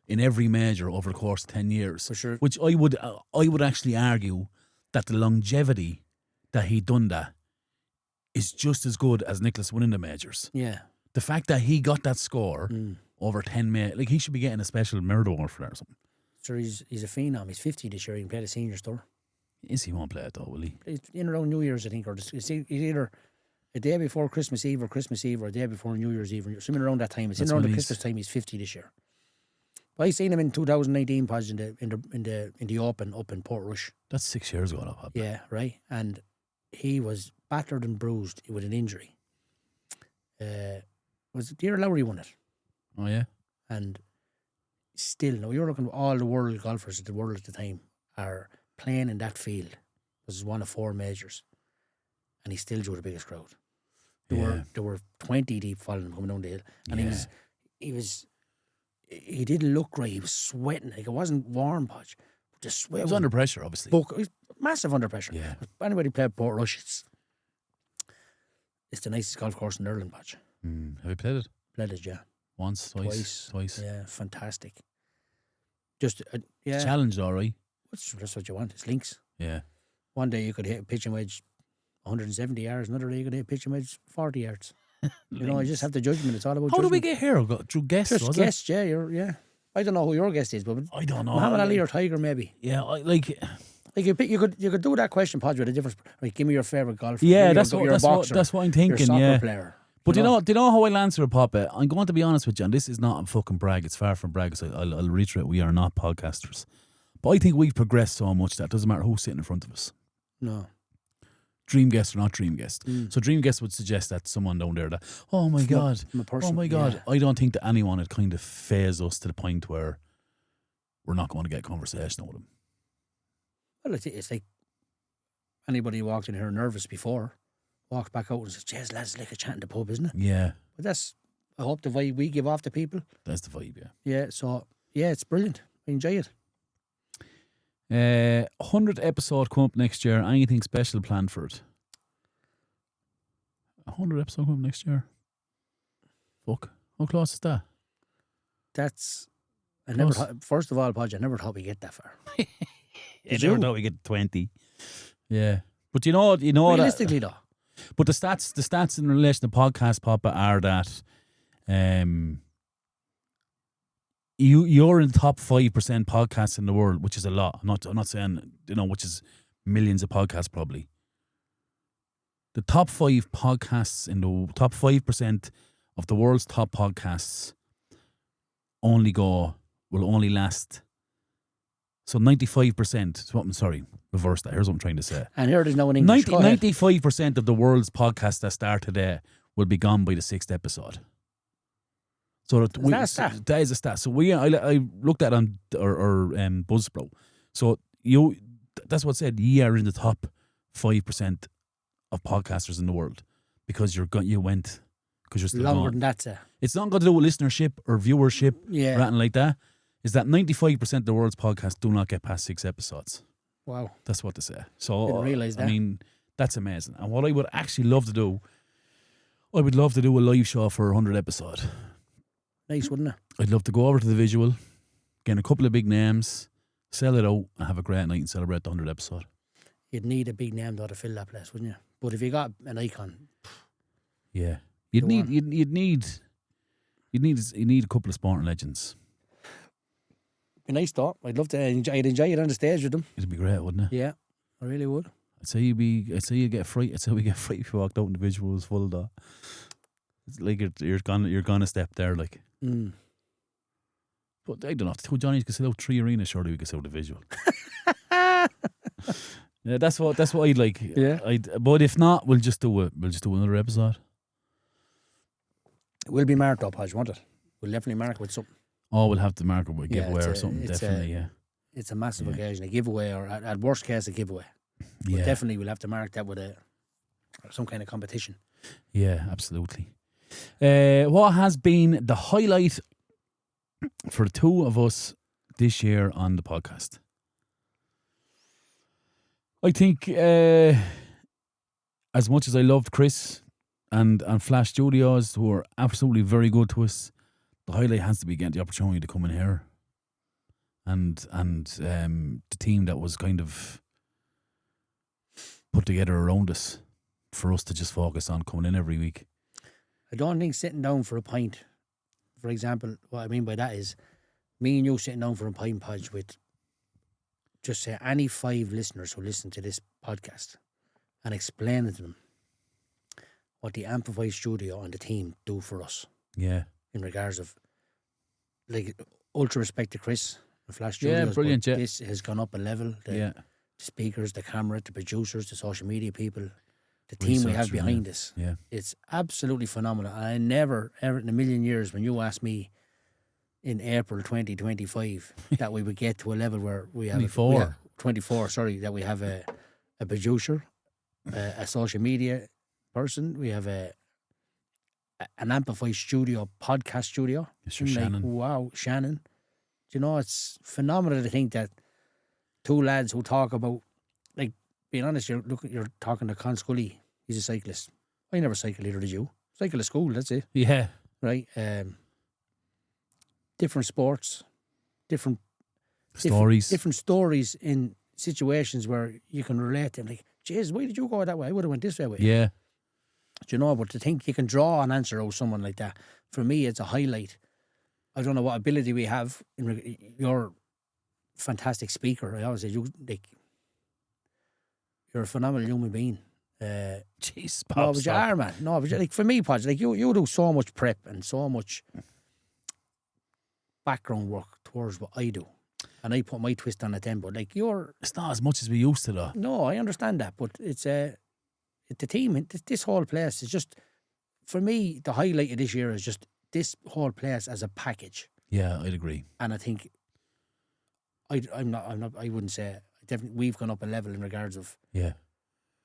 in every major over the course of 10 years. For sure. Which I would actually argue that the longevity that he done that is just as good as Nicklaus winning the majors. Yeah. The fact that he got that score over 10 majors, like he should be getting a special merit award for that or something. So he's a phenom. He's 50 this year. He can play the seniors tour. Is he won't play it though, will he? It's in around New Year's, I think, or it's either a day before Christmas Eve or a day before New Year's Eve. Something around that time. It's in around the Christmas time. He's 50 this year. But I seen him in 2019 Podge in the Open up in Portrush. That's 6 years ago now. Yeah, right. And he was battered and bruised with an injury. Was Dear Lowry won it. Oh yeah. And still, now you're looking at all the world golfers at the world at the time are playing in that field. This is one of 4 majors. And he still drew the biggest crowd. There were 20 deep following him coming down the hill. And he didn't look right. He was sweating. Like it wasn't warm, Podge. But the sweat He was under pressure, obviously. He was massive under pressure. Yeah. Anybody played Portrush, it's the nicest golf course in Ireland, Podge. Have you played it? Played it, yeah. Once, twice. Yeah, fantastic. Just It's yeah, challenged, all right. that's what you want. It's links. Yeah. One day you could hit a pitching wedge 170 yards. Another day you could hit a pitching wedge 40 yards. You know, you just have the judgment. It's all about How judgment. do we get here? Through guests, Just was guests, yeah. I don't know who your guest is, but I don't know. Muhammad Ali or Tiger, maybe. Yeah, Like you could do that question, Podge, with a different. Like, give me your favorite golfer. Yeah, Give me that's what I'm your thinking. soccer Yeah. player. But do you know how I'll answer it, Papa? I'm going to be honest with you, and this is not a fucking brag. It's far from brag. So I'll reiterate, we are not podcasters. But I think we've progressed so much that it doesn't matter who's sitting in front of us. No. Dream guest or not dream guest. So dream guest would suggest that someone down there that, oh my God, I don't think that anyone had kind of phased us to the point where we're not going to get conversation with them. Well, it's like anybody who walked in here nervous before, walks back out and says, "Jeez, lads, it's like a chat in the pub, isn't it?" Yeah. But I hope the vibe we give off to people. That's the vibe, yeah. Yeah, so, yeah, it's brilliant. I enjoy it. 100th episode come up next year. Anything special planned for it? 100 episode come up next year. Fuck. How close is that? First of all, Podge, I never thought we'd get that far. I never thought we get 20. Yeah. But you know Realistically, though. But the stats in relation to Podcast Papa are that you're in the top 5% podcasts in the world, which is a lot. I'm not saying, which is millions of podcasts probably. The top 5 podcasts in the top 5% of the world's top podcasts will only last. So 95%. Reverse that. Here's what I'm trying to say. And here there's no one English. 95% of the world's podcasts that start today will be gone by the 6th episode. So that is a stat. So I looked at it on Buzzsprout. So that's what it said. You are in the top 5% of podcasters in the world because you're still longer gone. than that, sir. It's not got to do with listenership or viewership Yeah. or anything like that. Is that 95% of the world's podcasts do not get past 6 episodes. Wow. That's what they say. So Didn't realise that. I mean, that's amazing. And what I would actually love to do, I would love to do a live show for 100 episode. Nice, wouldn't it? I'd love to go over to the visual, get a couple of big names, sell it out, and have a great night and celebrate the 100th episode. You'd need a big name though to fill that place, wouldn't you? But if you got an icon, yeah, you'd need a couple of sporting legends. Be nice though. I'd enjoy it on the stage with them. It'd be great, wouldn't it? Yeah, I really would. I'd say you get fright. I'd say we get fright if you walked out and the visual was full though. It's like you're gonna step there like. Mm. But I don't know. Two Johnnies could sell out 3 arenas. Surely we could sell the visual. Yeah, that's what I'd like. Yeah. But if not, we'll just do another episode. We'll be marked up, Podge, won't it? We'll definitely mark it with something. Oh, we'll have to mark it with a giveaway or something. It's Definitely, yeah. It's a massive occasion, a giveaway, or at worst case, a giveaway. But definitely, we'll have to mark that with some kind of competition. Yeah, absolutely. What has been the highlight for the two of us this year on the podcast? I think as much as I loved Chris and Flash Studios, who were absolutely very good to us, the highlight has to be getting the opportunity to come in here and the team that was kind of put together around us for us to just focus on coming in every week. I don't think sitting down for a pint, for example, what I mean by that is me and you sitting down for a pint, Podge, with just say any 5 listeners who listen to this podcast and explaining to them what the Ampifi Studio and the team do for us. Yeah. In regards of, like, ultra respect to Chris and Flash Studios. Yeah, brilliant, yeah. This has gone up a level. The speakers, the camera, the producers, the social media people, the team we have behind us. Yeah. It's absolutely phenomenal. I never, ever in a million years, when you asked me in April 2025 that we would get to a level where we have 24, that we have a producer, a social media person, we have an Ampifi Studio, podcast studio. Sure, Shannon. Wow, Shannon. Do you know, it's phenomenal to think that 2 lads who talk about, like, being honest, you're talking to Con Scully. He's a cyclist. I never cycled either, did you? Cycle to school, that's it. Yeah. Right? Different sports, different Stories. different stories in situations where you can relate to them. Like, Jesus, why did you go that way? I would have went this way with you. Yeah. Do you know, but to think you can draw an answer out of someone like that, for me, it's a highlight. I don't know what ability we have. You're a fantastic speaker. I always say, you're a phenomenal human being. Jeez, No, Bob, but you are, man. No, but like for me, Podge, like you do so much prep and so much background work towards what I do, and I put my twist on it then. But like it's not as much as we used to, though. No, I understand that, but it's the team. This whole place is just, for me, the highlight of this year is just this whole place as a package. Yeah, I'd agree. And I think I wouldn't say, definitely we've gone up a level in regards of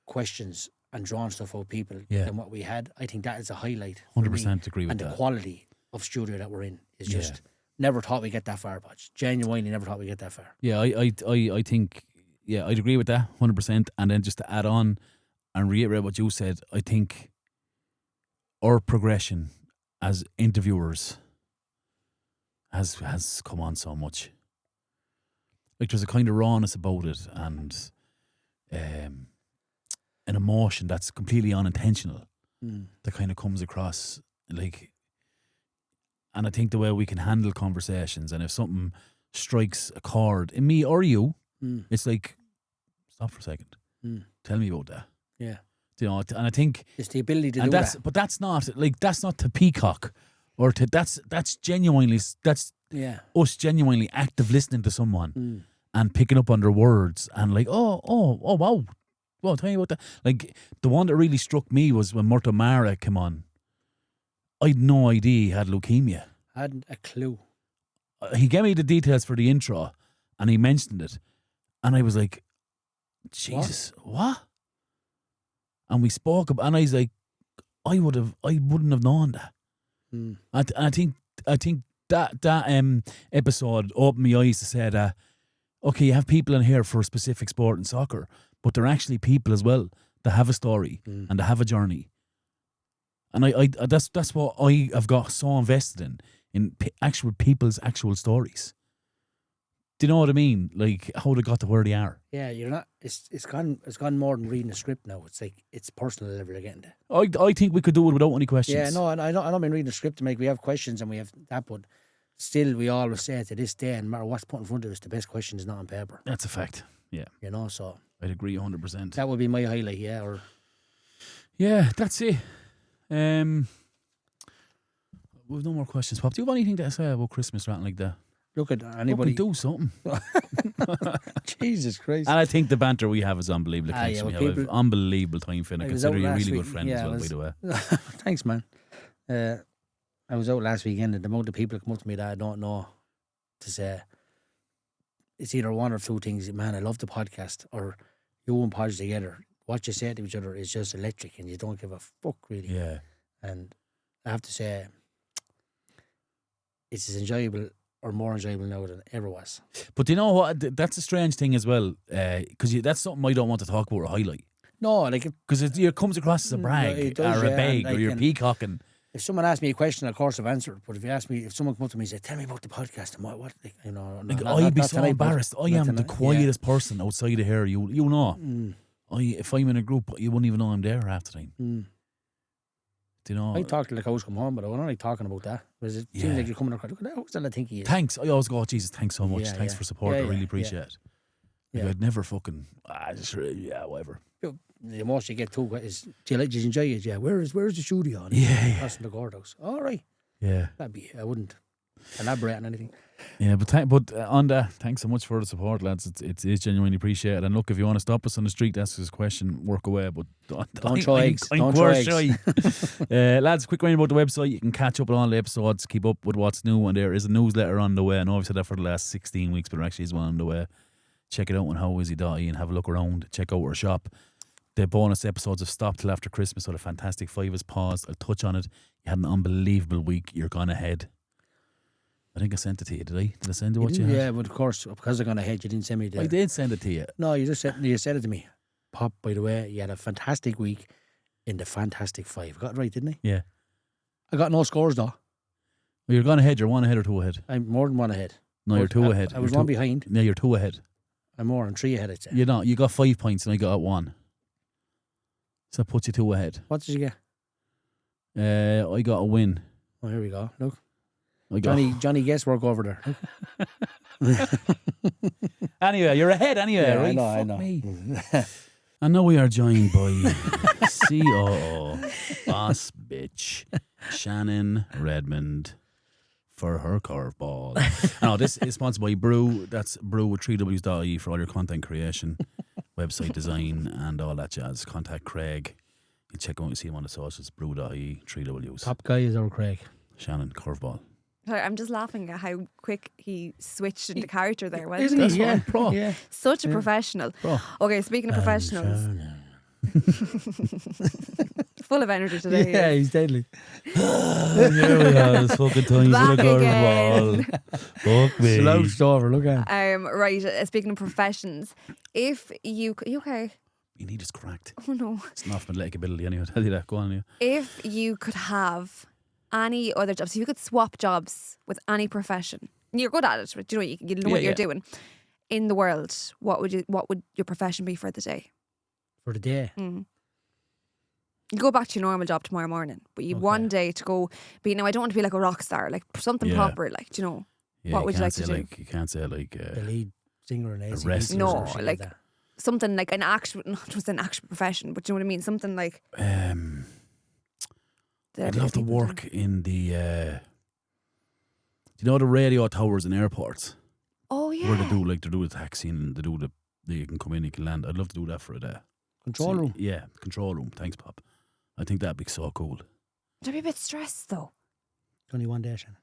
questions and drawing stuff out people than what we had. I think that is a highlight. 100% agree with and that. And the quality of studio that we're in is just never thought we'd get that far, Podge. Genuinely never thought we'd get that far. Yeah, I think, I'd agree with that 100%. And then just to add on and reiterate what you said, I think our progression as interviewers has come on so much. Like, there's a kind of rawness about it, and an emotion that's completely unintentional that kind of comes across. Like, and I think the way we can handle conversations, and if something strikes a chord in me or you, it's like, stop for a second. Tell me about that. Yeah. You know, and I think it's the ability to do that. But that's not to peacock, or to that's genuinely us genuinely active listening to someone and picking up on their words and like oh wow, well, tell me about that. Like, the one that really struck me was when Murto Mara came on. I had no idea he had leukemia. I hadn't a clue. He gave me the details for the intro, and he mentioned it, and I was like, Jesus, what? And we spoke about, and I was like, I wouldn't have known that. I think that episode opened my eyes to say that, okay, you have people in here for a specific sport in soccer, but they're actually people as well that have a story and they have a journey. And I that's what I have got so invested in actual people's actual stories. Do you know what I mean? Like, how they got to where they are. Yeah, you're not. It's gone more than reading a script now. It's like it's personal level again. I think we could do it without any questions. Yeah, no, and I don't mean reading a script to make. We have questions and we have that, but still, we always say to this day, and no matter what's put in front of us, the best question is not on paper. That's a fact. Yeah, you know, so I'd agree 100%. That would be my highlight. Yeah, that's it. We've no more questions, Pop. Do you have anything to say about Christmas or anything like that? Look at anybody. Do something. Jesus Christ. And I think the banter we have is unbelievable. We have unbelievable time, Finn. I consider you a really good friend as well, by the way. Thanks, man. I was out last weekend, and the amount of people come up to me that I don't know to say, it's either one or two things. Man, I love the podcast, or you and Podge together. What you say to each other is just electric, and you don't give a fuck, really. Yeah. And I have to say, it's as enjoyable or more enjoyable now than it ever was. But you know what? That's a strange thing as well, because that's something I don't want to talk about or highlight. No, like, because it comes across as a brag or a beg, or you're peacocking. If someone asks me a question, of course I've answered. But if someone comes up to me and says, "Tell me about the podcast," and what, you know, I'd be so embarrassed. I am the quietest person outside of here. You know, if I'm in a group, you wouldn't even know I'm there half the time. Do you know? I talk till the cows come home, but I'm only talking about that. Because it seems like you're coming across. Look at that. Who's that I think he is? Thanks. I always go, oh, Jesus, thanks so much. Thanks for support. I really appreciate it. Like, I'd never fucking whatever. The most you get too is, do you enjoy it? Yeah. Where's the studio? Across from the courthouse. All right. Yeah. I wouldn't elaborate on anything. Yeah, but on that, thanks so much for the support, lads. It is genuinely appreciated. And look, if you want to stop us on the street, ask us a question, work away. But don't try eggs. Don't try eggs. Lads, quick reminder about the website. You can catch up on all the episodes, keep up with what's new, and there is a newsletter on the way. I know I've said that for the last 16 weeks, but there actually is one on the way. Check it out on howisy.ie and have a look around. Check out our shop. The bonus episodes have stopped till after Christmas, so the Fantastic Five has paused. I'll touch on it. You had an unbelievable week. You're gone ahead. I think I sent it to you, did I? Did I send you what you had? Yeah, but of course, because I've gone ahead, you didn't send me I did send it to you. No, you said it to me. Pop, by the way, you had a fantastic week in the Fantastic Five. Got it right, didn't I? Yeah. I got no scores, though. Well, you're gone ahead. You're one ahead or two ahead? I'm more than one ahead. No, you're 2 ahead. I was You're one two- behind. No, you're 2 ahead. I'm more than 3 ahead, I'd say. You know, you got 5 points and I got 1. So that puts you 2 ahead. What did you get? I got a win. Oh, here we go. Look. I got Johnny guesswork over there. Anyway, you're ahead anyway, Yeah, right? I Fuck know. me. And now we are joined by COO, boss bitch, Shannon Redmond for her curveball. No, this is sponsored by Brew. That's brew with 3ws.ie for all your content creation, website design, and all that jazz. Contact Craig. You check out and see him on the socials. Brew.ie, 3Ws. Top guy is our Craig. Shannon, curveball. Sorry, I'm just laughing at how quick he switched into character there. Wasn't Isn't he? That's he? what Yeah. I'm pro. Yeah. Such a professional. Pro. Okay, speaking of professionals, full of energy today. Yeah, he's deadly. Here we are, this fucking times Back with a curveball. Fuck me. Slouched over, look at him. Right. Speaking of professions, if you okay? My knee just cracked. Oh no. It's not my leg ability anyway, I'll tell you that. Go on, yeah. If you could have any other jobs, if you could swap jobs with any profession, you're good at it. But you know what Yeah, you're doing in the world. What would your profession be for the day? For the day. You go back to your normal job tomorrow morning, but you one day to go be. Now I don't want to be like a rock star, like something Yeah. proper, like do you know. Yeah, What would you like to say do? You can't say like The lead singer in AC. wrestler. No, shit like that. something like an actual, not just an actual profession, but do you know what I mean? Something like. I'd love to work in the do you know the radio towers in airports? Oh yeah. Where they do the taxiing and they do you can come in, you can land. I'd love to do that for a day. Control room. Yeah, control room. Thanks, Pop. I think that'd be so cool. I'd be a bit stressed though. Only one day, Shannon.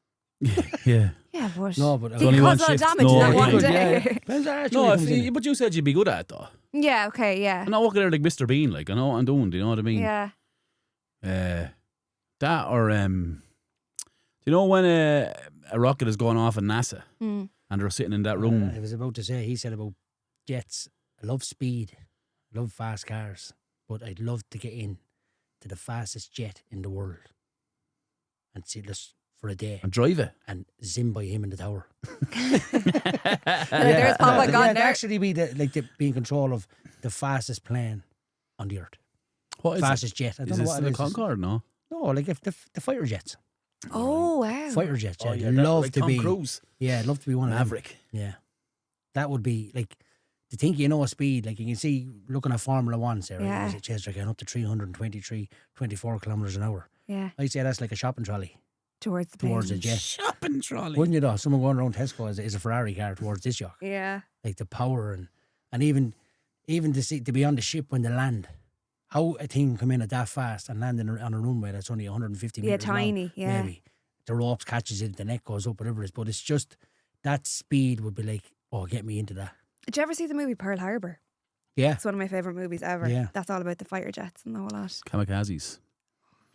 Yeah. Yeah, but No, but you only can one cause a lot of shift. damage No, in that yeah. one Good, day. Depends how actually No, comes in. but you said you'd be good at it though. Yeah. Okay. Yeah. I'm not working there like Mr. Bean, like I know what I'm doing. Do you know what I mean? Yeah. That or do you know when a rocket is going off in NASA and they're sitting in that room? I was about to say, he said about jets. I love speed. I love fast cars. But I'd love to get in to the fastest jet in the world and see this for a day And drive it. and zim by him in the tower. There's Papa gone It'd there. actually be be in control of the fastest plane on the earth. What is Fastest jet. I it? don't Is know it what still it a is. Concorde? No. No, like if the fighter jets. Oh wow. Fighter jets. Yeah. Oh, yeah, I'd that- love like to Tom be. Cruise. Yeah, I'd love to be one of them. Maverick. Yeah. That would be like to think you know a speed, like you can see looking at Formula One, Sarah, Yeah. it says they're getting up to 24 kilometres an hour. Yeah. I'd say that's like a shopping trolley Towards the towards plane. a jet. Shopping trolley. Wouldn't you though? Someone going around Tesco is a Ferrari car towards this yacht. Yeah. Like the power and even to be on the ship when they land. How a thing come in at that fast and land on a runway that's only 150 Yeah, metres long, tiny, yeah. maybe. The ropes catches it, the neck goes up, whatever it is. But it's just that speed would be like, oh, get me into that. Did you ever see the movie Pearl Harbor? Yeah. It's one of my favourite movies ever. Yeah. That's all about the fighter jets and the whole lot. Kamikazes.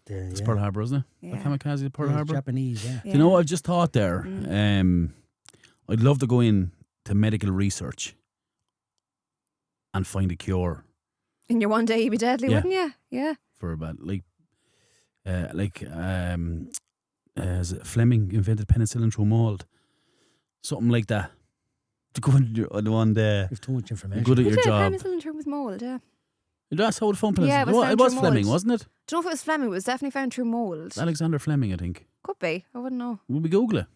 It's yeah. Pearl Harbor, isn't it? Yeah. Kamikaze at Pearl Yeah, Harbor. Japanese, yeah. Do you know what I've just thought there? I'd love to go in to medical research and find a cure In your one day you'd be deadly, Yeah. wouldn't you? Yeah. for about is it Fleming invented penicillin through mold, something like that. To go in one day, You've too much information. good at We your did job. penicillin through with mould, yeah. That's how the phone penicillin. Yeah, it was No, found it was through Fleming, mould. wasn't it? Do you know if it was Fleming? It was definitely found through mould. Alexander Fleming, I think. Could be. I wouldn't know. Will we Google it?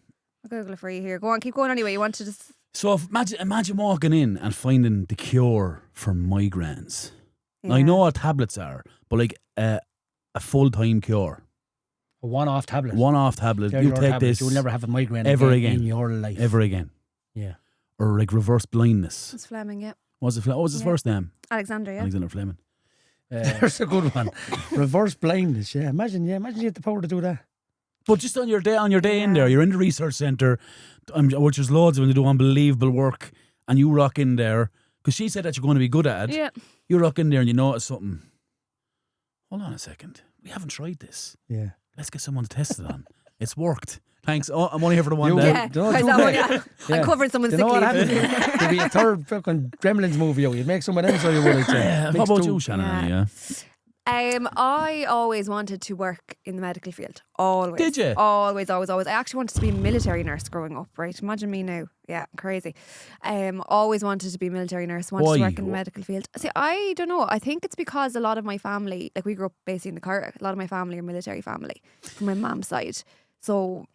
I'll Google it for you here. Go on, keep going anyway. You want to just... So imagine walking in and finding the cure for migraines. Now, I Yeah. know what tablets are, but like a full-time cure. A one-off tablet. One-off tablet. They're You your take tablets. this You'll never have a migraine ever again again. in your life. ever again. Yeah. Or like reverse blindness. It's Fleming, yeah. What was his Yeah. first name? Alexander, yeah. Alexander Fleming. There's a good one. Reverse blindness, yeah. Imagine you had the power to do that. But just on your day in Yeah. there, you're in the research centre, which is loads of them. They do unbelievable work, and you rock in there because she said that you're going to be good at it. Yeah. You rock in there and you notice something. Hold on a second. We haven't tried this. Yeah. Let's get someone to test it on. It's worked. Thanks. Oh, I'm only here for the one You day. Yeah. Don't I do thought, that. yeah. Yeah. I covered someone's You sick know what leave. happened? There'd be a third fucking Gremlins movie out. You'd make someone else or you would, I'd say. What Mixed about two. you, Shannon? Yeah. I always wanted to work in the medical field. Always. Did you? Always. I actually wanted to be a military nurse growing up, right? Imagine me now. Yeah, crazy. Always wanted to be a military nurse, wanted Why? to work in the medical field. See, I don't know. I think it's because a lot of my family, like we grew up basically in the Curragh, a lot of my family are military family from my mum's side. So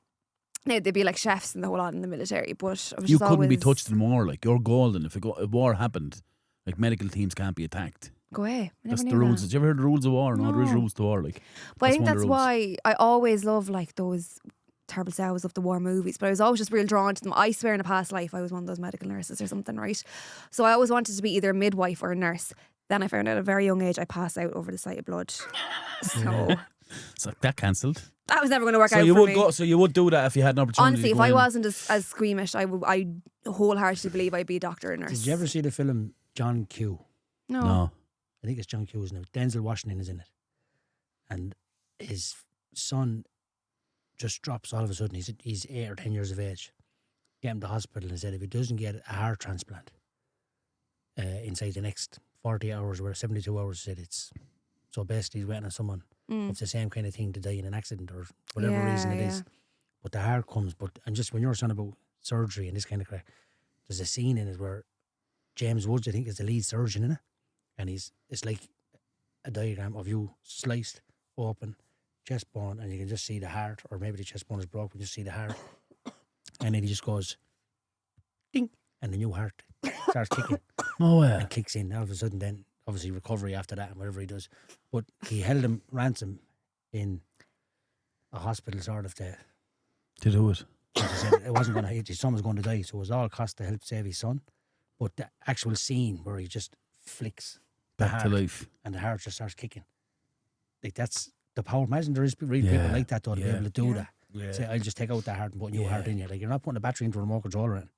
now they'd be like chefs and the whole lot in the military. But I was You just couldn't be always, touched in war. Like, you're golden. If a war happened, like, medical teams can't be attacked. Go away. I That's never the knew rules. that. Did you ever heard the rules of war? No, there is No. rules to war. Like, But I think one of that's the rules. why I always love like those terrible tales of the war movies. But I was always just real drawn to them. I swear in a past life I was one of those medical nurses or something, right? So I always wanted to be either a midwife or a nurse. Then I found out at a very young age I passed out over the sight of blood. So So that cancelled. that was never going to work So out you for would me. go. So you would do that if you had an opportunity. Honestly, to if go I in. wasn't as squeamish, I wholeheartedly believe I'd be a doctor or nurse. Did you ever see the film John Q? No. I think it's John Q, isn't it? Denzel Washington is in it. And his son just drops all of a sudden. He's 8 or 10 years of age. Get him to hospital and said if he doesn't get a heart transplant inside the next 40 hours or 72 hours, said it's... So basically he's waiting on someone of the same kind of thing to die in an accident or whatever reason it is. But the heart comes. And just when you're saying about surgery and this kind of crap, there's a scene in it where James Woods, I think, is the lead surgeon in it. And it's like a diagram of you sliced open, chest bone, and you can just see the heart, or maybe the chest bone is broken, you just see the heart. And then he just goes, ding, and the new heart starts kicking No way. and kicks in. All of a sudden, then obviously recovery after that and whatever he does. But he held him ransom in a hospital sort of to do it. he said it wasn't going to, his son was going to die, so it was all cost to help save his son. But the actual scene where he just flicks the Back heart to life. and the heart just starts kicking. Like, that's the power. Imagine there is real Yeah. people like that, though, to be able to do that. Yeah. Say, I'll just take out that heart and put a new Yeah. heart in you. Like, you're not putting a battery into a remote controller in.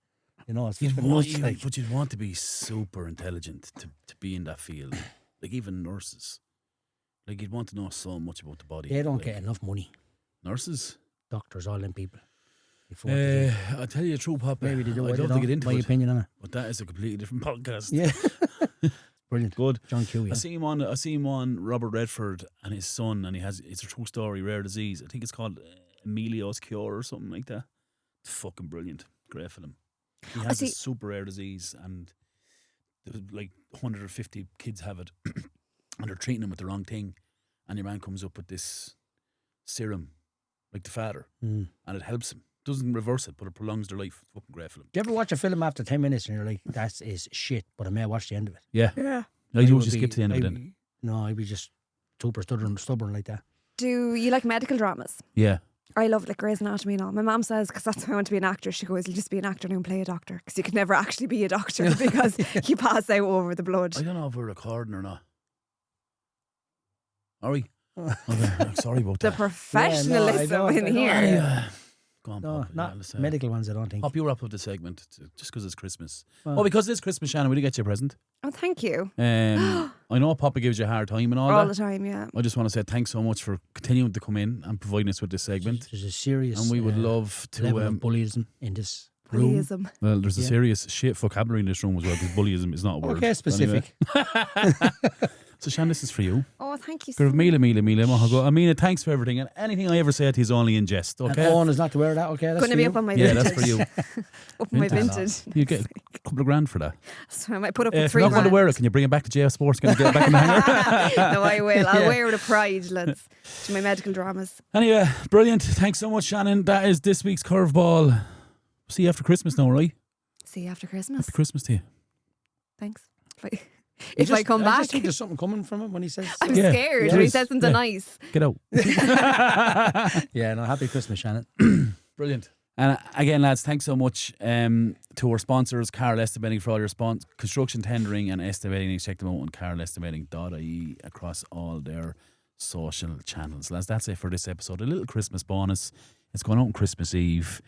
You know, it's You'd fucking want, nuts, like. but you'd want to be super intelligent to be in that field. Like, even nurses. Like, you'd want to know so much about the body. They don't like, get enough money. nurses. Doctors, all them people. Before they do. I'll tell you the truth, Papa. Maybe they do. I I'd don't love to know. get into My it, opinion on it. but that is a completely different podcast. Yeah. Brilliant. Good. John Q, yeah. I see him on Robert Redford and his son, and it's a true story, rare disease. I think it's called Emilio's Cure or something like that. It's fucking brilliant. Great film. He has a super rare disease, and there's like 150 kids have it, and they're treating him with the wrong thing. And your man comes up with this serum, like the father, and it helps him. Doesn't reverse it, but it prolongs their life. It's fucking great film. Do you ever watch a film after 10 minutes and you're like, that is shit, but I may watch the end of it? Yeah. Yeah. I usually skip to the end of it then. No, I'd be just super stubborn like that. Do you like medical dramas? Yeah. I love like Grey's Anatomy and all. My mum says, because that's why I want to be an actor, she goes, you'll just be an actor now and play a doctor, because you can never actually be a doctor because you pass out over the blood. I don't know if we're recording or not. Are we? Okay, sorry about The that. professionalism I in know. here. Go on, No, Pop. not let's, medical ones, I don't think. Pop, you wrap up the segment just because it's Christmas. Well- Oh, because it's Christmas, Shannon, we did get you a present. Oh, thank you. I know Papa gives you a hard time and all All that. the time, yeah. I just want to say thanks so much for continuing to come in and providing us with this segment. There's a serious And we would love to. level of bullyism in this room. Bullyism. Well, there's a Yeah. serious shit vocabulary in this room as well, because bullyism is not a word. Okay, specific. Anyway. So, Shan, this is for you. Oh, thank you so Good much. Amina, thanks for everything. And anything I ever say to you is only in jest, And okay? Owen is not to wear that, okay? That's Couldn't for be you. up on my Yeah, vintage. that's for you. Up on my Vintage. vintage. You get a couple of grand for that. So I might put up with If you're $3 not going to grand. wear it, can you bring it back to JF Sports? Can you get it back in the hanger? No, I will. I'll Yeah. wear it with pride, lads. To my medical dramas. Anyway, brilliant. Thanks so much, Shannon. That is this week's curveball. See you after Christmas now, right? See you after Christmas. Happy Christmas to you. Thanks. Just- If I come I back, just think there's something coming from him when he says. I'm Yeah. scared Yeah. when he Yes. says something Yeah. nice. Get out. Yeah, no, happy Christmas, Shannon. Brilliant. And again, lads, thanks so much to our sponsors, Carl Estimating, for all your construction tendering and estimating. Check them out on carlestimating.ie across all their social channels. Lads, that's it for this episode. A little Christmas bonus. It's going out on Christmas Eve.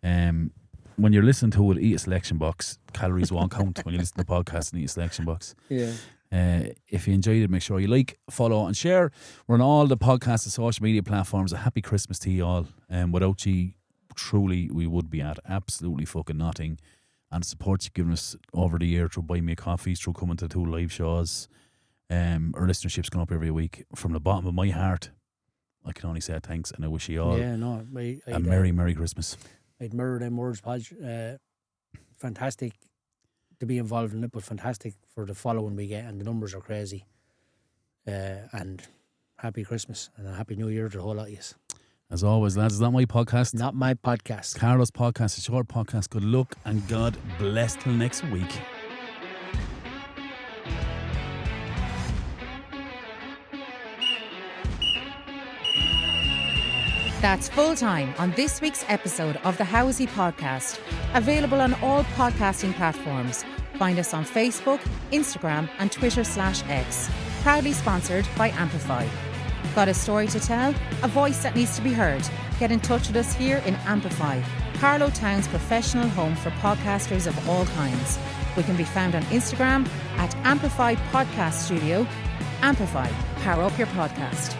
When you're listening to it, eat a selection box. Calories won't count when you listen to the podcast and eat a selection box. Yeah. If you enjoyed it, make sure you like, follow, and share. We're on all the podcast and social media platforms. A happy Christmas to you all. Without you, truly, we would be at absolutely fucking nothing. And the support you've given us over the year through buying me a coffee, through coming to 2 live shows, Our listenership's gone up every week. From the bottom of my heart, I can only say thanks, and I wish you all a Merry Christmas. I'd mirror them words, Podge. Fantastic to be involved in it, but fantastic for the following we get, and the numbers are crazy. And happy Christmas and a happy New Year to the whole lot of you. As always, lads, it's not my podcast. Not my podcast. Carlo's podcast. It's your podcast. Good luck and God bless till next week. That's full time on this week's episode of the How Is He podcast, available on all podcasting platforms. Find us on Facebook, Instagram and Twitter/X. Proudly sponsored by Ampifi. Got a story to tell? A voice that needs to be heard? Get in touch with us here in Ampifi, Carlow Town's professional home for podcasters of all kinds. We can be found on Instagram at Ampifi Podcast Studio. Ampifi, power up your podcast.